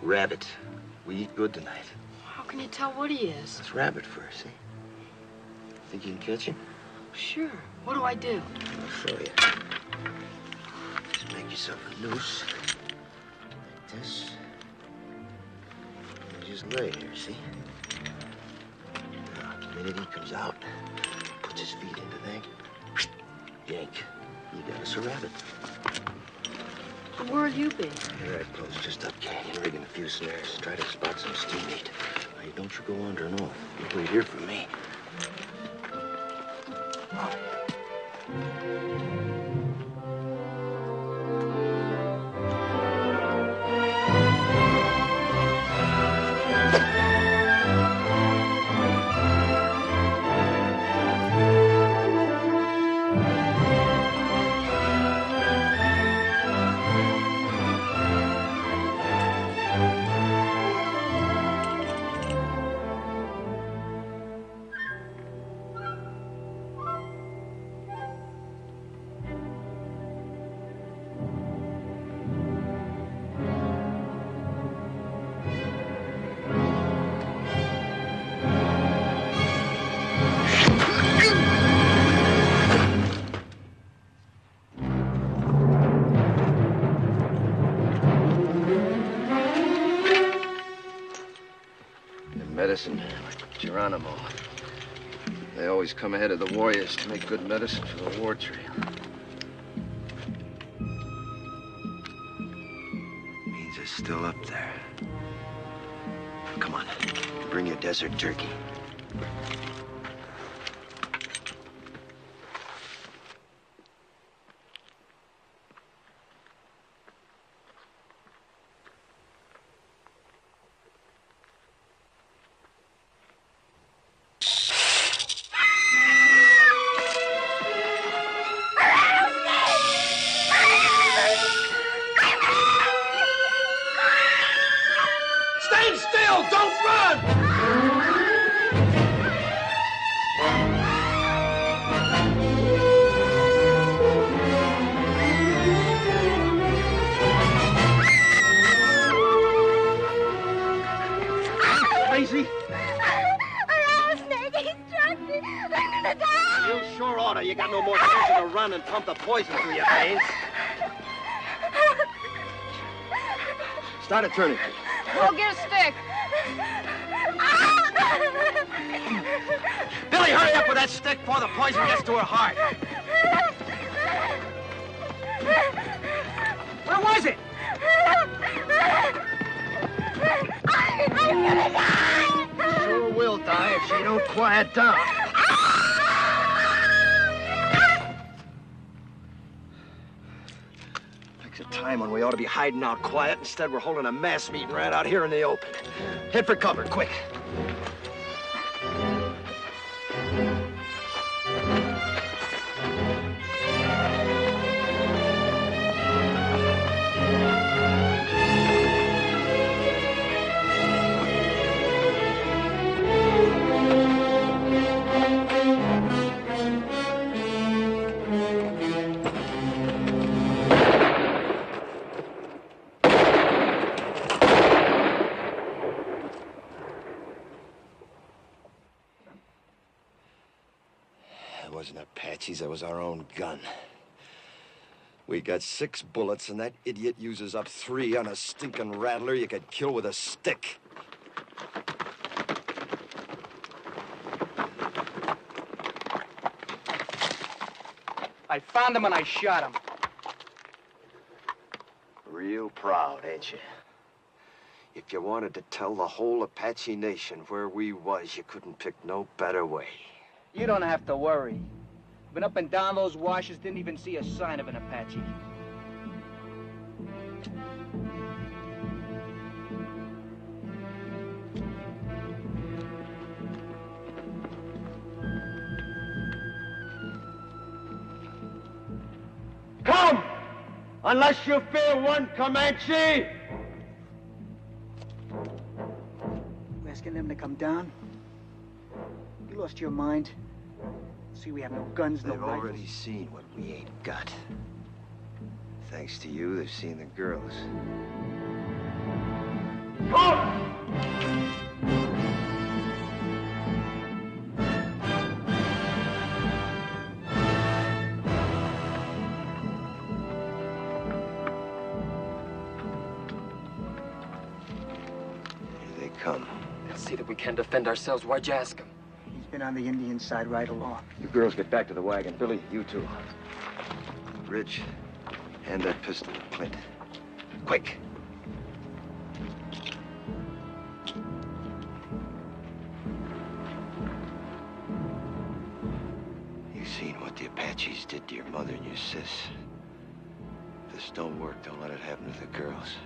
Rabbit. We eat good tonight. How can you tell what he is? It's rabbit fur, see? Think you can catch him? Sure. What do I do? I'll show you. Just make yourself a noose. Like this. Just lay here, see? Now, the minute he comes out, puts his feet into that, yank. You got us a rabbit. Where'll you be? Here I close just up canyon, rigging a few snares. Try to spot some steam meat. Now, don't you go wandering off. You wait here for me. Medicine, like Geronimo. They always come ahead of the warriors to make good medicine for the war trail. Means they're still up there. Come on, bring your desert turkey. you to run and pump the poison through your veins. Start it turning. Go get a stick. Billy, hurry up with that stick before the poison gets to her heart. Where was it? I'm gonna die. Sure will die if she don't quiet down. Picks a time when we ought to be hiding out quiet. Instead, we're holding a mass meeting right out here in the open. Head for cover, quick. It wasn't Apaches, it was our own gun. We got 6 bullets, and that idiot uses up 3 on a stinking rattler you could kill with a stick. I found him and I shot him. Real proud, ain't you? If you wanted to tell the whole Apache nation where we was, you couldn't pick no better way. You don't have to worry. Been up and down those washes, didn't even see a sign of an Apache. Come! Unless you fear one Comanche! You asking them to come down? You lost your mind? See, we have no guns, no They've rifles. already seen what we ain't got. Thanks to you, they've seen the girls. Here they come. They'll see that we can defend ourselves. Why'd you ask him? He's been on the Indian side right along. You girls get back to the wagon. Billy, you too. Rich, hand that pistol to Clint. Quick. You've seen what the Apaches did to your mother and your sis. If this don't work, don't let it happen to the girls.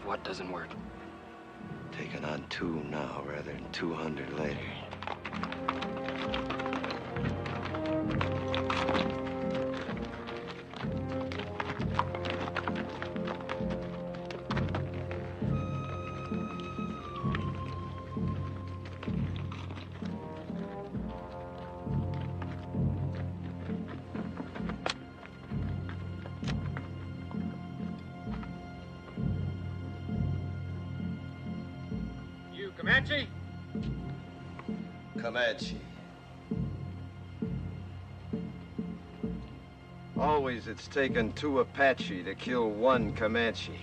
What doesn't work? Taking on 2 now rather than 200 later. Comanche? Comanche. Always it's taken 2 Apache to kill 1 Comanche.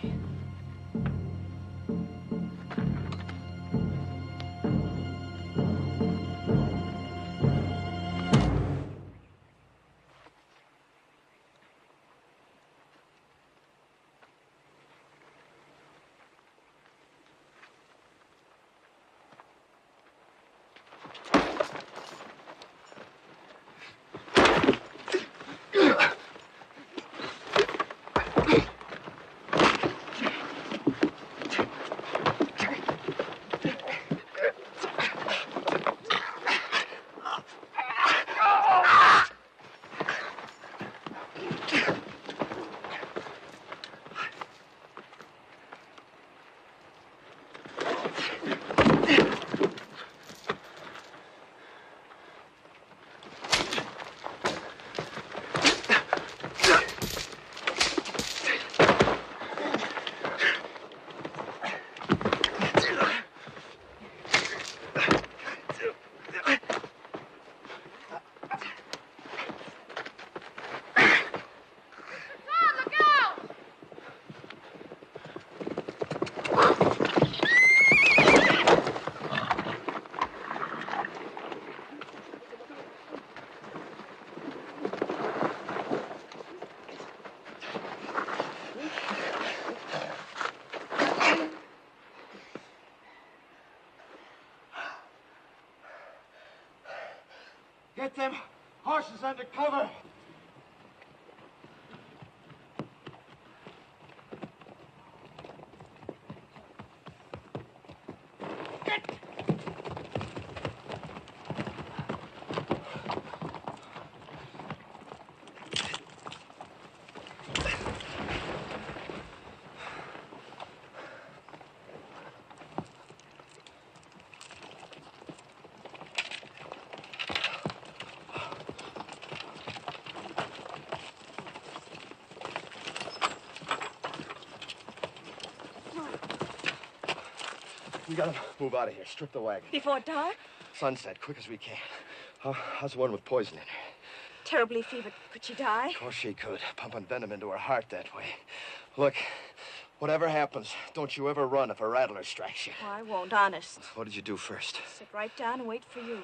Get them horses under cover. We gotta move out of here. Strip the wagon. Before dark? Sunset, quick as we can. How's the one with poison in her? Terribly fevered. Could she die? Of course she could. Pumping venom into her heart that way. Look, whatever happens, don't you ever run if a rattler strikes you. Oh, I won't, honest. What did you do first? Sit right down and wait for you.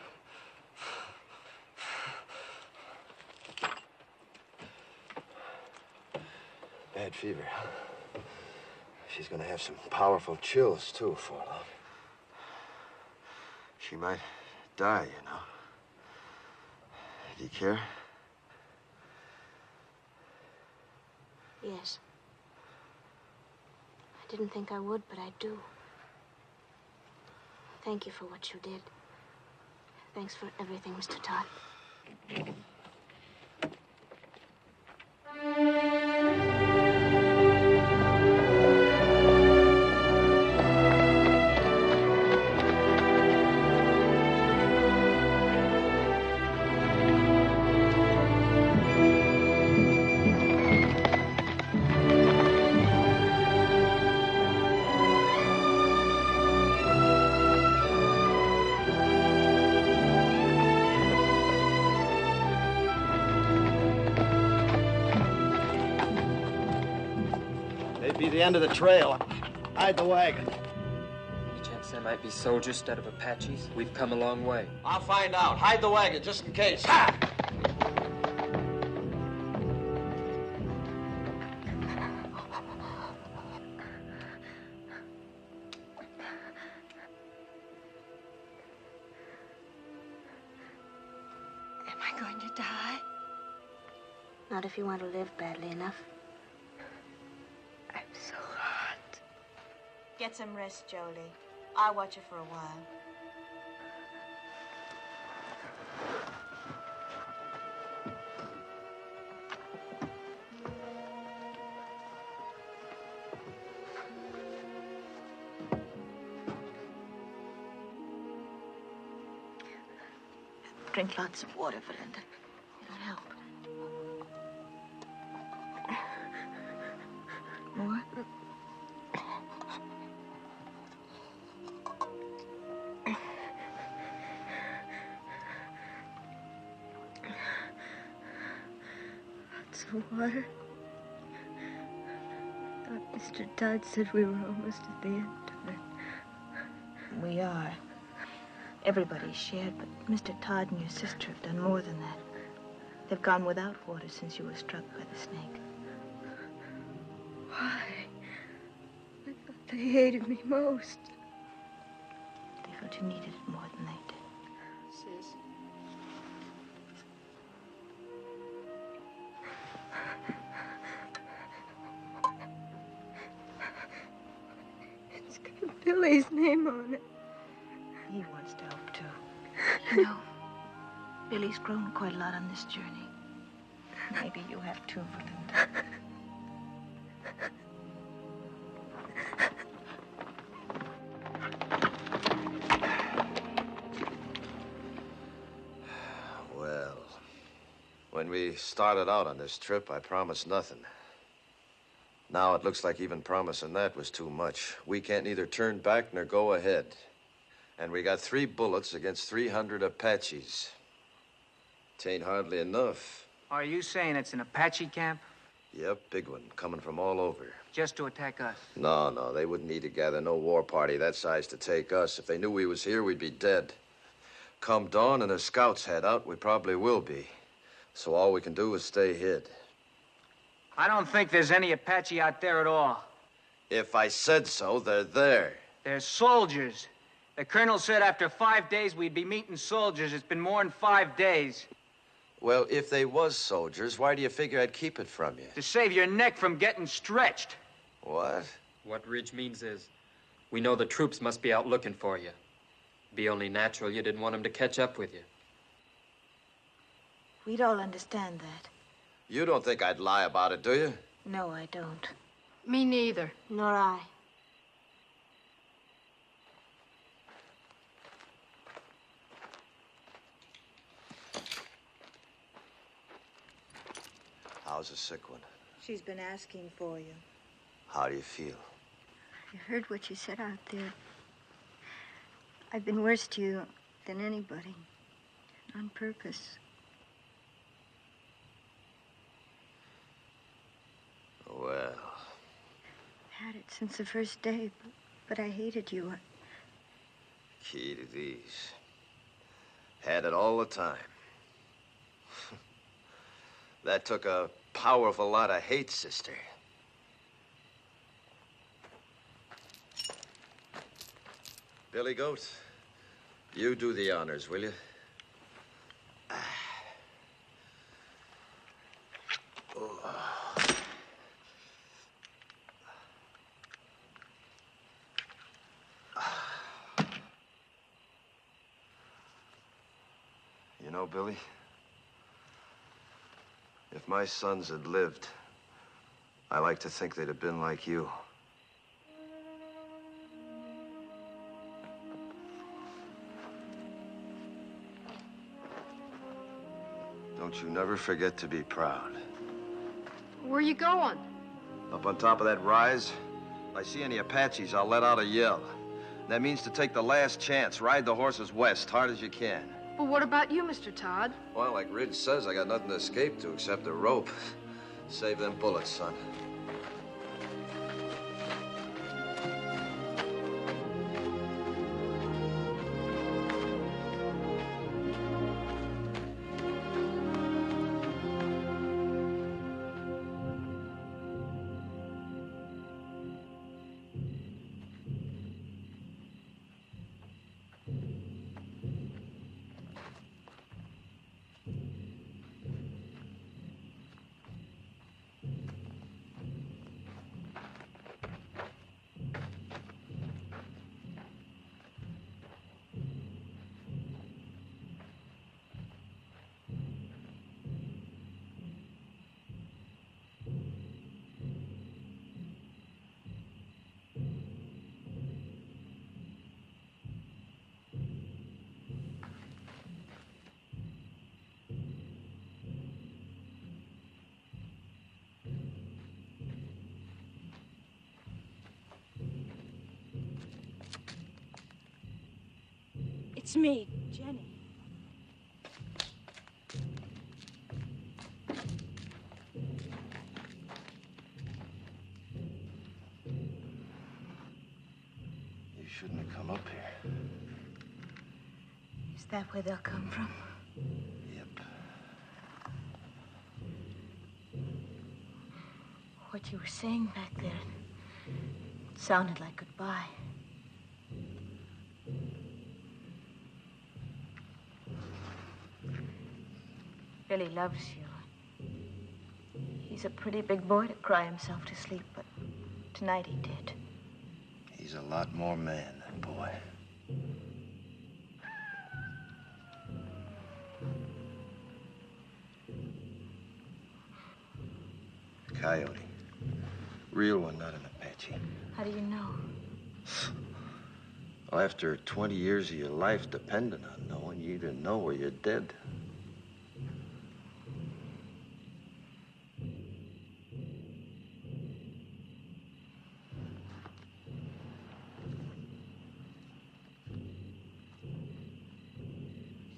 Bad fever, huh? She's gonna have some powerful chills, too, before long. She might die, you know. Do you care? Yes. I didn't think I would, but I do. Thank you for what you did. Thanks for everything, Mr. Todd. Be the end of the trail. Hide the wagon. Any chance there might be soldiers instead of Apaches? We've come a long way. I'll find out. Hide the wagon just in case. Ha! Am I going to die? Not if you want to live badly enough. I'm so hot. Get some rest, Jolie. I'll watch you for a while. Drink lots of water, Belinda. It'll help. More? Lots of water. I thought Mr. Todd said we were almost at the end of it. We are. Everybody's shared, but Mr. Todd and your sister have done more than that. They've gone without water since you were struck by the snake. Why? I thought they hated me most. They felt you needed it more than they did. Sis. It's got Billy's name on it. He wants to help, too. You know, Billy's grown quite a lot on this journey. Maybe you have too, Belinda. Well, when we started out on this trip, I promised nothing. Now it looks like even promising that was too much. We can't neither turn back nor go ahead. And we got 3 bullets against 300 Apaches. It ain't hardly enough. Are you saying it's an Apache camp? Yep, big one, coming from all over. Just to attack us? No, they wouldn't need to gather no war party that size to take us. If they knew we was here, we'd be dead. Come dawn and the scouts head out, we probably will be. So all we can do is stay hid. I don't think there's any Apache out there at all. If I said so, they're there. They're soldiers. The colonel said after 5 days we'd be meeting soldiers. It's been more than 5 days. Well, if they was soldiers, why do you figure I'd keep it from you? To save your neck from getting stretched. What? What Ridge means is, we know the troops must be out looking for you. Be only natural you didn't want them to catch up with you. We'd all understand that. You don't think I'd lie about it, do you? No, I don't. Me neither. Nor I. How's the sick one? She's been asking for you. How do you feel? I heard what you said out there. I've been worse to you than anybody. On purpose. Well... I've had it since the first day, but I hated you. Key to these. Had it all the time. That took a powerful lot of hate, sister. Billy Goat, you do the honors, will you? You know, Billy, if my sons had lived, I like to think they'd have been like you. Don't you never forget to be proud. Where you going? Up on top of that rise, if I see any Apaches, I'll let out a yell. That means to take the last chance, ride the horses west, hard as you can. Well, what about you, Mr. Todd? Well, like Ridge says, I got nothing to escape to except a rope. Save them bullets, son. It's me, Jenny. You shouldn't have come up here. Is that where they'll come from? Yep. What you were saying back there, it sounded like goodbye. Billy loves you. He's a pretty big boy to cry himself to sleep, but tonight he did. He's a lot more man than boy. Coyote. Real one, not an Apache. How do you know? Well, after 20 years of your life depending on knowing, you either know or you're dead.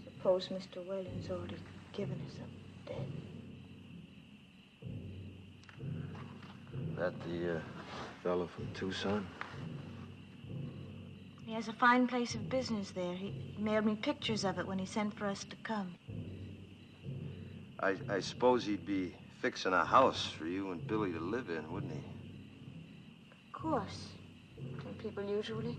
Suppose Mr. Whalen's already given us up dead. That the fellow from Tucson? He has a fine place of business there. He mailed me pictures of it when he sent for us to come. I suppose he'd be fixing a house for you and Billy to live in, wouldn't he? Of course. Don't people usually?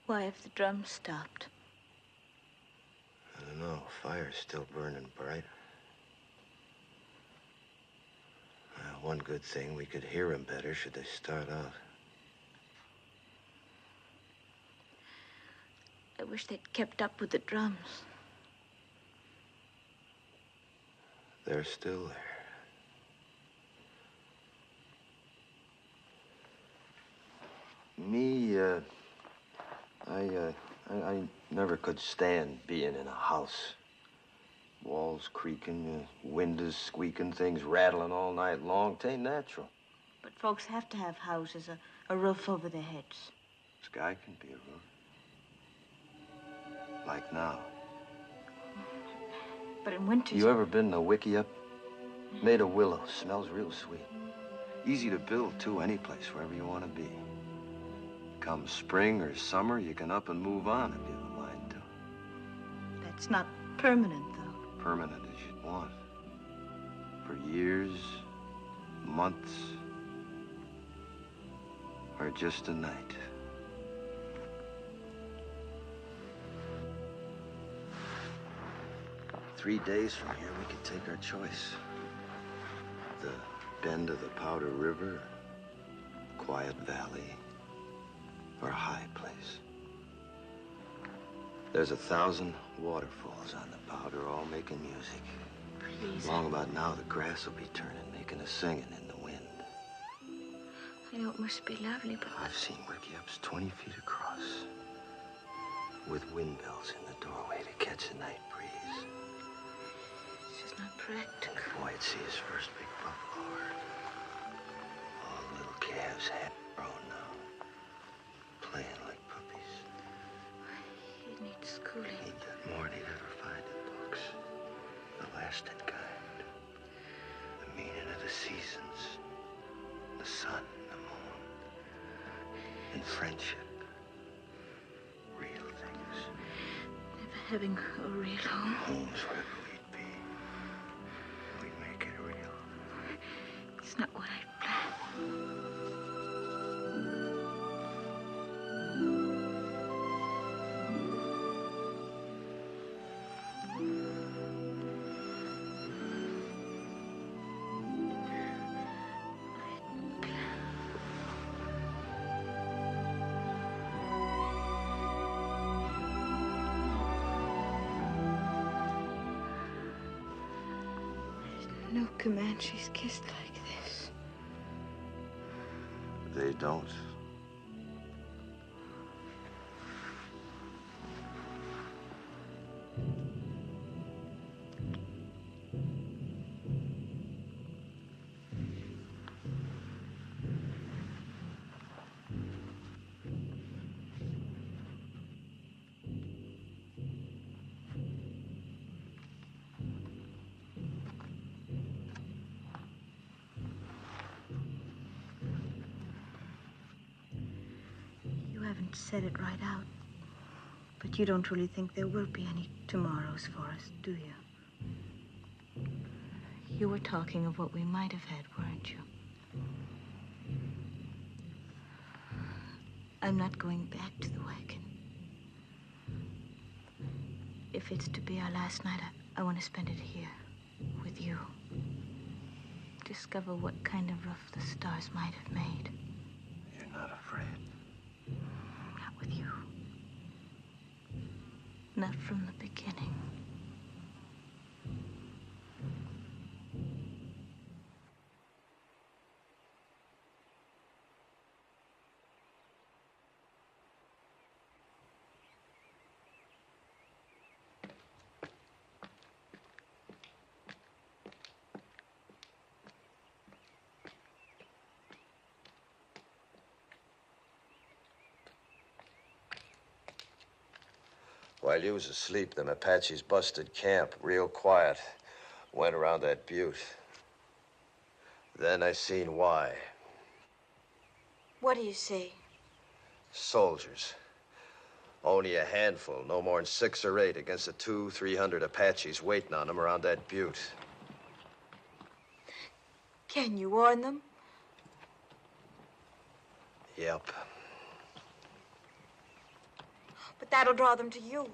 Why have the drums stopped? I don't know. Fire's still burning bright. One good thing, we could hear them better should they start out. I wish they'd kept up with the drums. They're still there. Me, I never could stand being in a house. Walls creaking, windows squeaking, things rattling all night long. 'Tain't natural. But folks have to have houses, a roof over their heads. Sky can be a roof. Like now. But in winter... You ever been in a wickiup? Made of willow. Smells real sweet. Easy to build, too, any place, wherever you want to be. Come spring or summer, you can up and move on if you have a mind to. That's not permanent, though. Permanent as you'd want. For years, months, or just a night. Three days from here, we could take our choice. The bend of the Powder River, quiet valley, or a high place. There's 1,000 waterfalls on the Powder, all making music. Please. Long about now, the grass will be turning, making a singing in the wind. I know it must be lovely, but... I've seen wickiups 20 feet across, with windmills in the doorway to catch a night breeze. It's just not practical. And the boy'd see his first big buffalo herd. All the little calves half grown now, playing like puppies. He needs schooling. He'd get more than he'd ever find in books. The lasting kind. The meaning of the seasons. The sun, the moon. And friendship. Real things. Never having a real home. Homes wherever we'd be. We'd make it real. It's not what I planned. No Comanches kissed like this. They don't. You haven't said it right out. But you don't really think there will be any tomorrows for us, do you? You were talking of what we might have had, weren't you? I'm not going back to the wagon. If it's to be our last night, I want to spend it here, with you. Discover what kind of roof the stars might have made. You're not afraid. Not with you. Not from the beginning. While you was asleep, them Apaches busted camp real quiet. Went around that butte. Then I seen why. What do you see? Soldiers. Only a handful, no more than 6 or 8 against the 200-300 Apaches waiting on them around that butte. Can you warn them? Yep. But that'll draw them to you.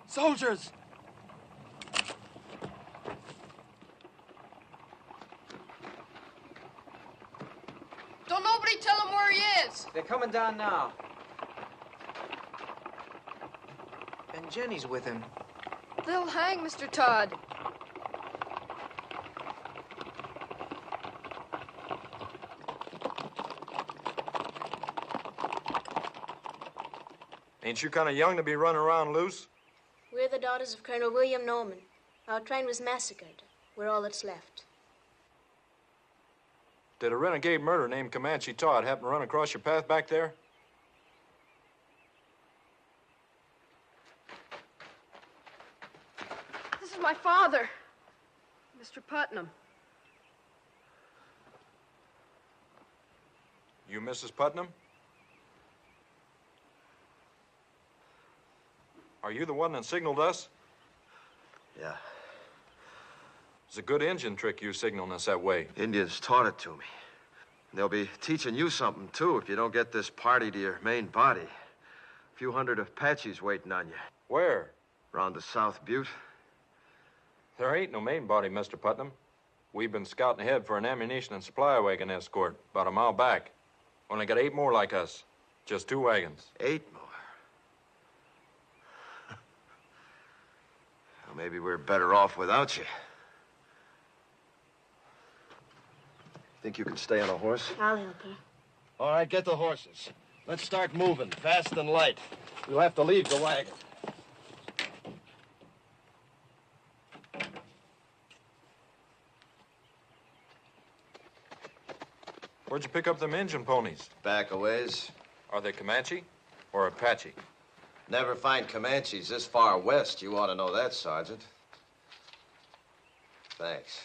Soldiers! Don't nobody tell him where he is. They're coming down now. And Jenny's with him. They'll hang Mr. Todd. Ain't you kind of young to be running around loose? We're the daughters of Colonel William Norman. Our train was massacred. We're all that's left. Did a renegade murderer named Comanche Todd happen to run across your path back there? This is my father, Mr. Putnam. You Mrs. Putnam? Are you the one that signaled us? Yeah. It's a good Indian trick you signaling us that way. Indians taught it to me. And they'll be teaching you something, too, if you don't get this party to your main body. A few hundred Apaches waiting on you. Where? Around the South Butte. There ain't no main body, Mr. Putnam. We've been scouting ahead for an ammunition and supply wagon escort about a mile back. Only got 8 more like us. Just 2 wagons. 8 more? Well, maybe we're better off without you. Think you can stay on a horse? I'll help her. All right, get the horses. Let's start moving, fast and light. We'll have to leave the wagon. Where'd you pick up them Injun ponies? Back a ways. Are they Comanche or Apache? Never find Comanches this far west. You ought to know that, Sergeant. Thanks.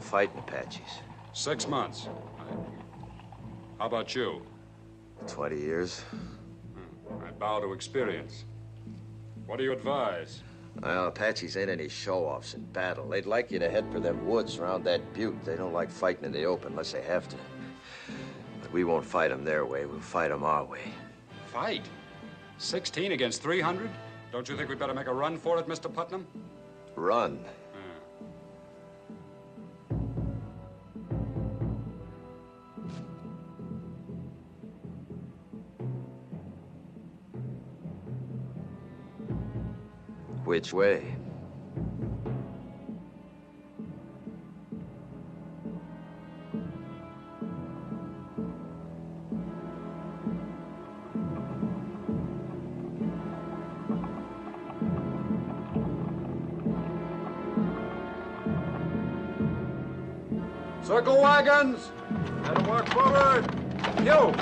Fighting Apaches. 6 months. How about you? 20 years. I bow to experience. What do you advise? Well, Apaches ain't any show-offs in battle. They'd like you to head for them woods around that butte. They don't like fighting in the open unless they have to. But we won't fight them their way. We'll fight them our way. Fight? 16 against 300? Don't you think we'd better make a run for it, Mr. Putnam? Run? Which way? Circle wagons! Let them walk forward! You!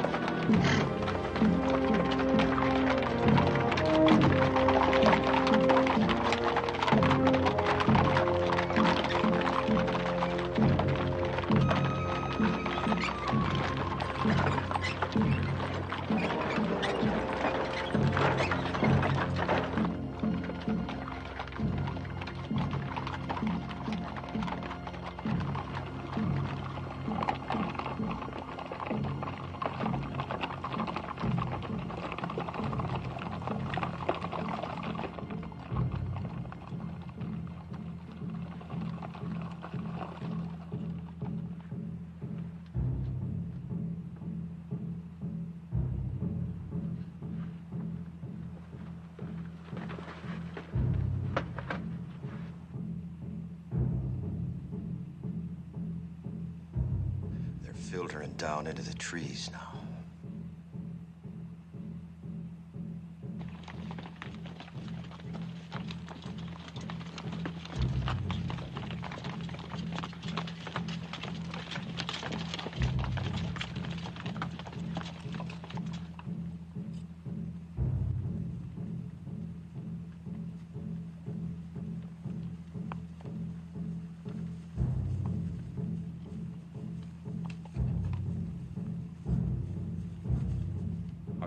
filtering down into the trees now.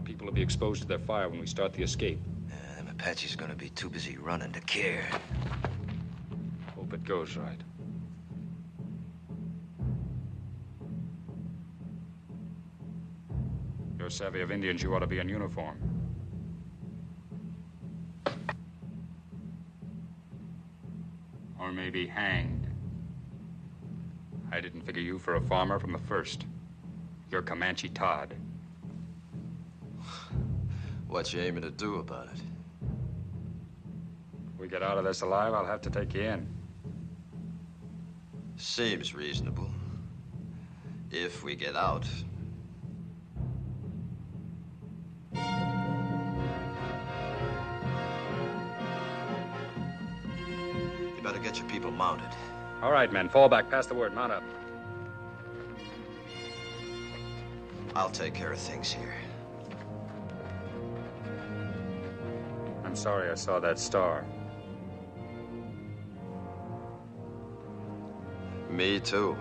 People will be exposed to their fire when we start the escape. Them Apaches are gonna be too busy running to care. Hope it goes right. You're savvy of Indians, you ought to be in uniform. Or maybe hanged. I didn't figure you for a farmer from the first. You're Comanche Todd. What you aiming to do about it? If we get out of this alive, I'll have to take you in. Seems reasonable. If we get out. You better get your people mounted. All right, men, fall back. Pass the word. Mount up. I'll take care of things here. I'm sorry I saw that star. Me too.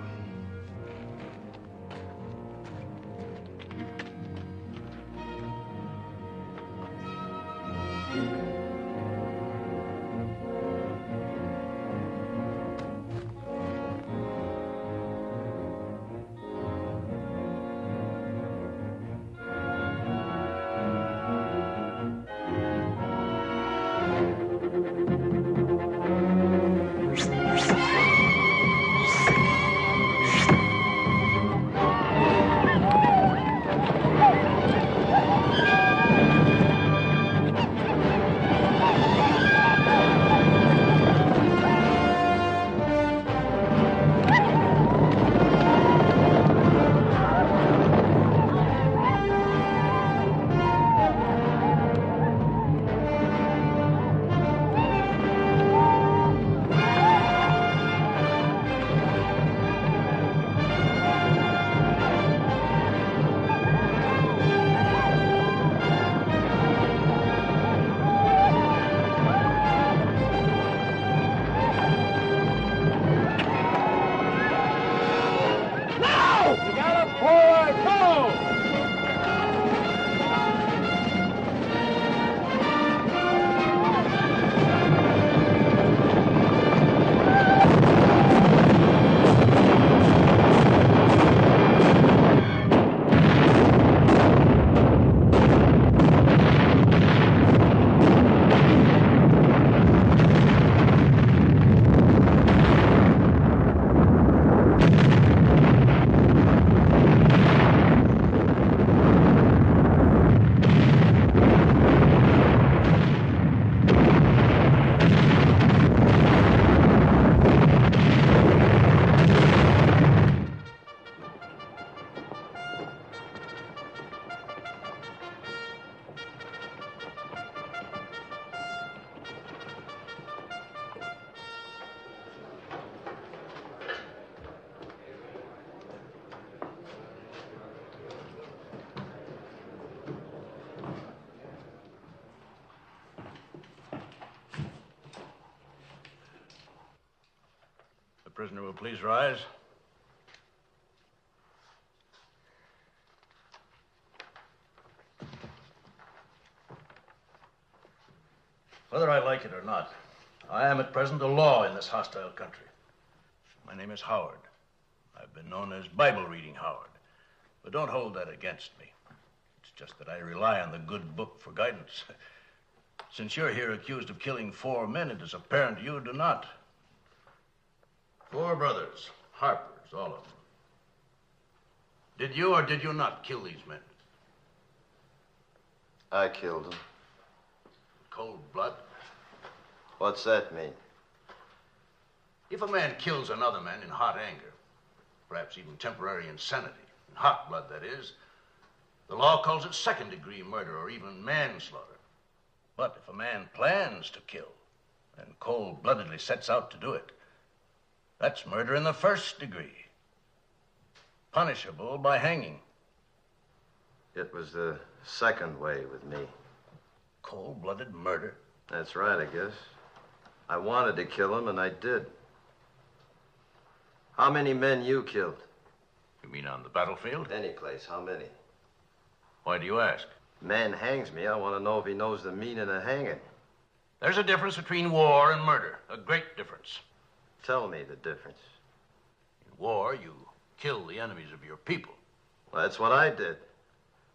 The prisoner will please rise. Whether I like it or not, I am at present a law in this hostile country. My name is Howard. I've been known as Bible-reading Howard. But don't hold that against me. It's just that I rely on the good book for guidance. Since you're here accused of killing 4 men, it is apparent you do not. 4 brothers, Harpers, all of them. Did you or did you not kill these men? I killed them. Cold blood? What's that mean? If a man kills another man in hot anger, perhaps even temporary insanity, In hot blood, that is. The law calls it second-degree murder or even manslaughter. But if a man plans to kill and cold-bloodedly sets out to do it, that's murder in the first degree, punishable by hanging. It was the second way with me. Cold-blooded murder? That's right, I guess. I wanted to kill him, and I did. How many men you killed? You mean on the battlefield? Any place. How many? Why do you ask? Man hangs me. I want to know if he knows the meaning of hanging. There's a difference between war and murder. A great difference. Tell me the difference. In war, you kill the enemies of your people. Well, that's what I did.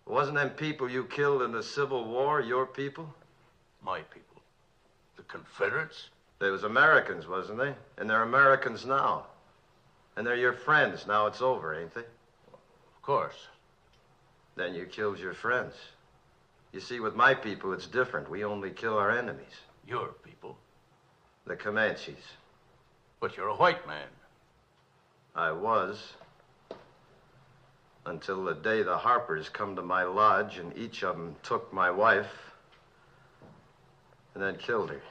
Wasn't them people you killed in the Civil War your people? My people. The Confederates? They was Americans, wasn't they? And they're Americans now. And they're your friends. Now it's over, ain't they? Of course. Then you killed your friends. You see, with my people, it's different. We only kill our enemies. Your people? The Comanches. But you're a white man. I was. Until the day the Harpers come to my lodge and each of them took my wife and then killed her.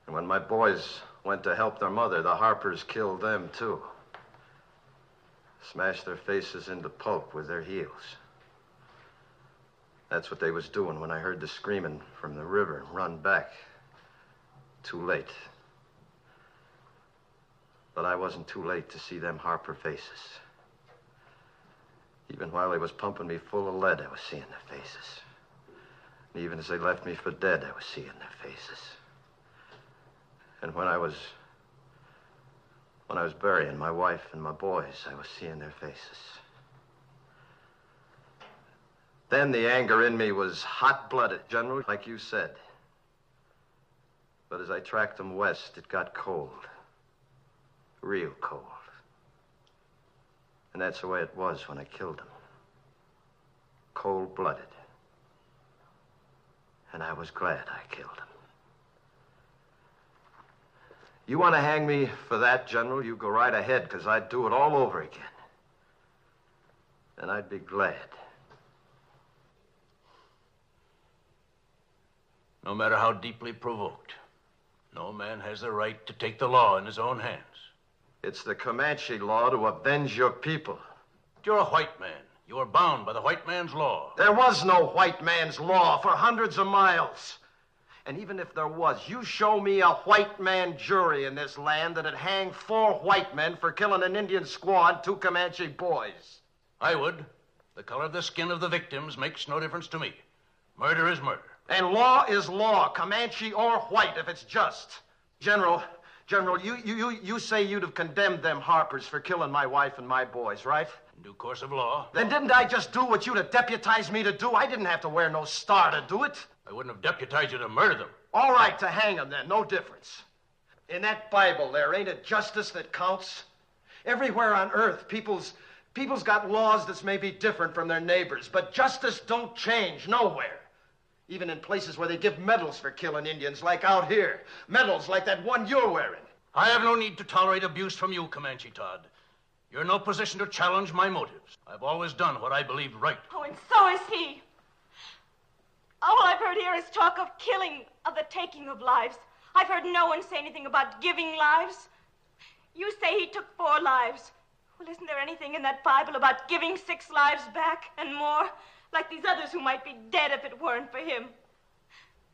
And when my boys went to help their mother, the Harpers killed them, too. Smashed their faces into pulp with their heels. That's what they was doing when I heard the screaming from the river and run back. Too late. But I wasn't too late to see them Harper faces. Even while they was pumping me full of lead, I was seeing their faces. And even as they left me for dead, I was seeing their faces. And when I was burying my wife and my boys, I was seeing their faces. Then the anger in me was hot-blooded, General, like you said. But as I tracked them west, it got cold. Real cold. And that's the way it was when I killed them. Cold-blooded. And I was glad I killed them. You want to hang me for that, General, you go right ahead, because I'd do it all over again. And I'd be glad. No matter how deeply provoked, no man has the right to take the law in his own hands. It's the Comanche law to avenge your people. You're a white man. You are bound by the white man's law. There was no white man's law for hundreds of miles. And even if there was, you show me a white man jury in this land that'd hang 4 white men for killing an Indian squaw and 2 Comanche boys. I would. The color of the skin of the victims makes no difference to me. Murder is murder. And law is law, Comanche or white, if it's just. General, you say you'd have condemned them Harpers for killing my wife and my boys, right? In due course of law. Then didn't I just do what you'd have deputized me to do? I didn't have to wear no star to do it. I wouldn't have deputized you to murder them. All right, to hang them then, no difference. In that Bible there, ain't it justice that counts? Everywhere on earth, people's got laws that's maybe different from their neighbors, but justice don't change nowhere. Even in places where they give medals for killing Indians, like out here. Medals like that one you're wearing. I have no need to tolerate abuse from you, Comanche Todd. You're in no position to challenge my motives. I've always done what I believed right. Oh, and so is he. All I've heard here is talk of killing, of the taking of lives. I've heard no one say anything about giving lives. You say he took 4 lives. Well, isn't there anything in that Bible about giving 6 lives back and more? Like these others who might be dead if it weren't for him.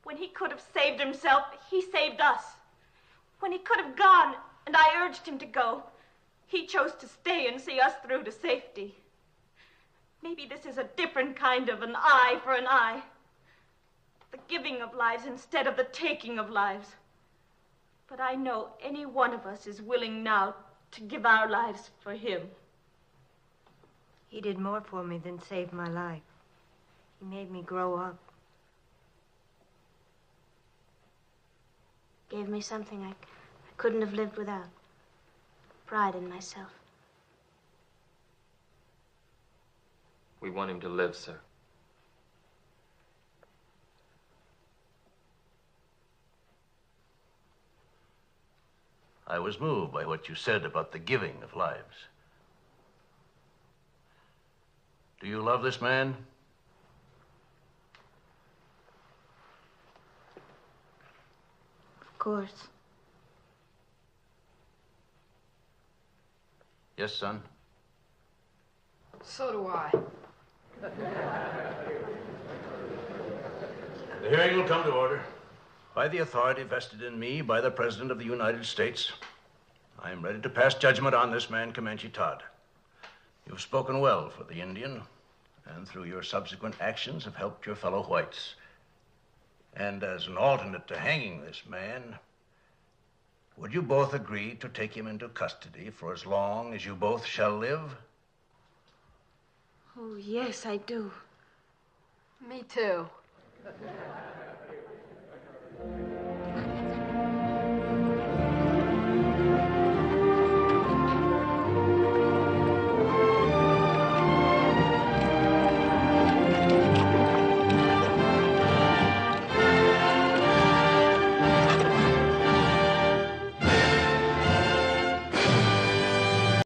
When he could have saved himself, he saved us. When he could have gone, and I urged him to go, he chose to stay and see us through to safety. Maybe this is a different kind of an eye for an eye. The giving of lives instead of the taking of lives. But I know any one of us is willing now to give our lives for him. He did more for me than save my life. He made me grow up. Gave me something I couldn't have lived without. Pride in myself. We want him to live, sir. I was moved by what you said about the giving of lives. Do you love this man? Of course. Yes, son. So do I. The hearing will come to order. By the authority vested in me by the President of the United States, I am ready to pass judgment on this man, Comanche Todd. You've spoken well for the Indian, and through your subsequent actions have helped your fellow whites. And as an alternate to hanging this man, would you both agree to take him into custody for as long as you both shall live? Oh, yes, I do. Me too.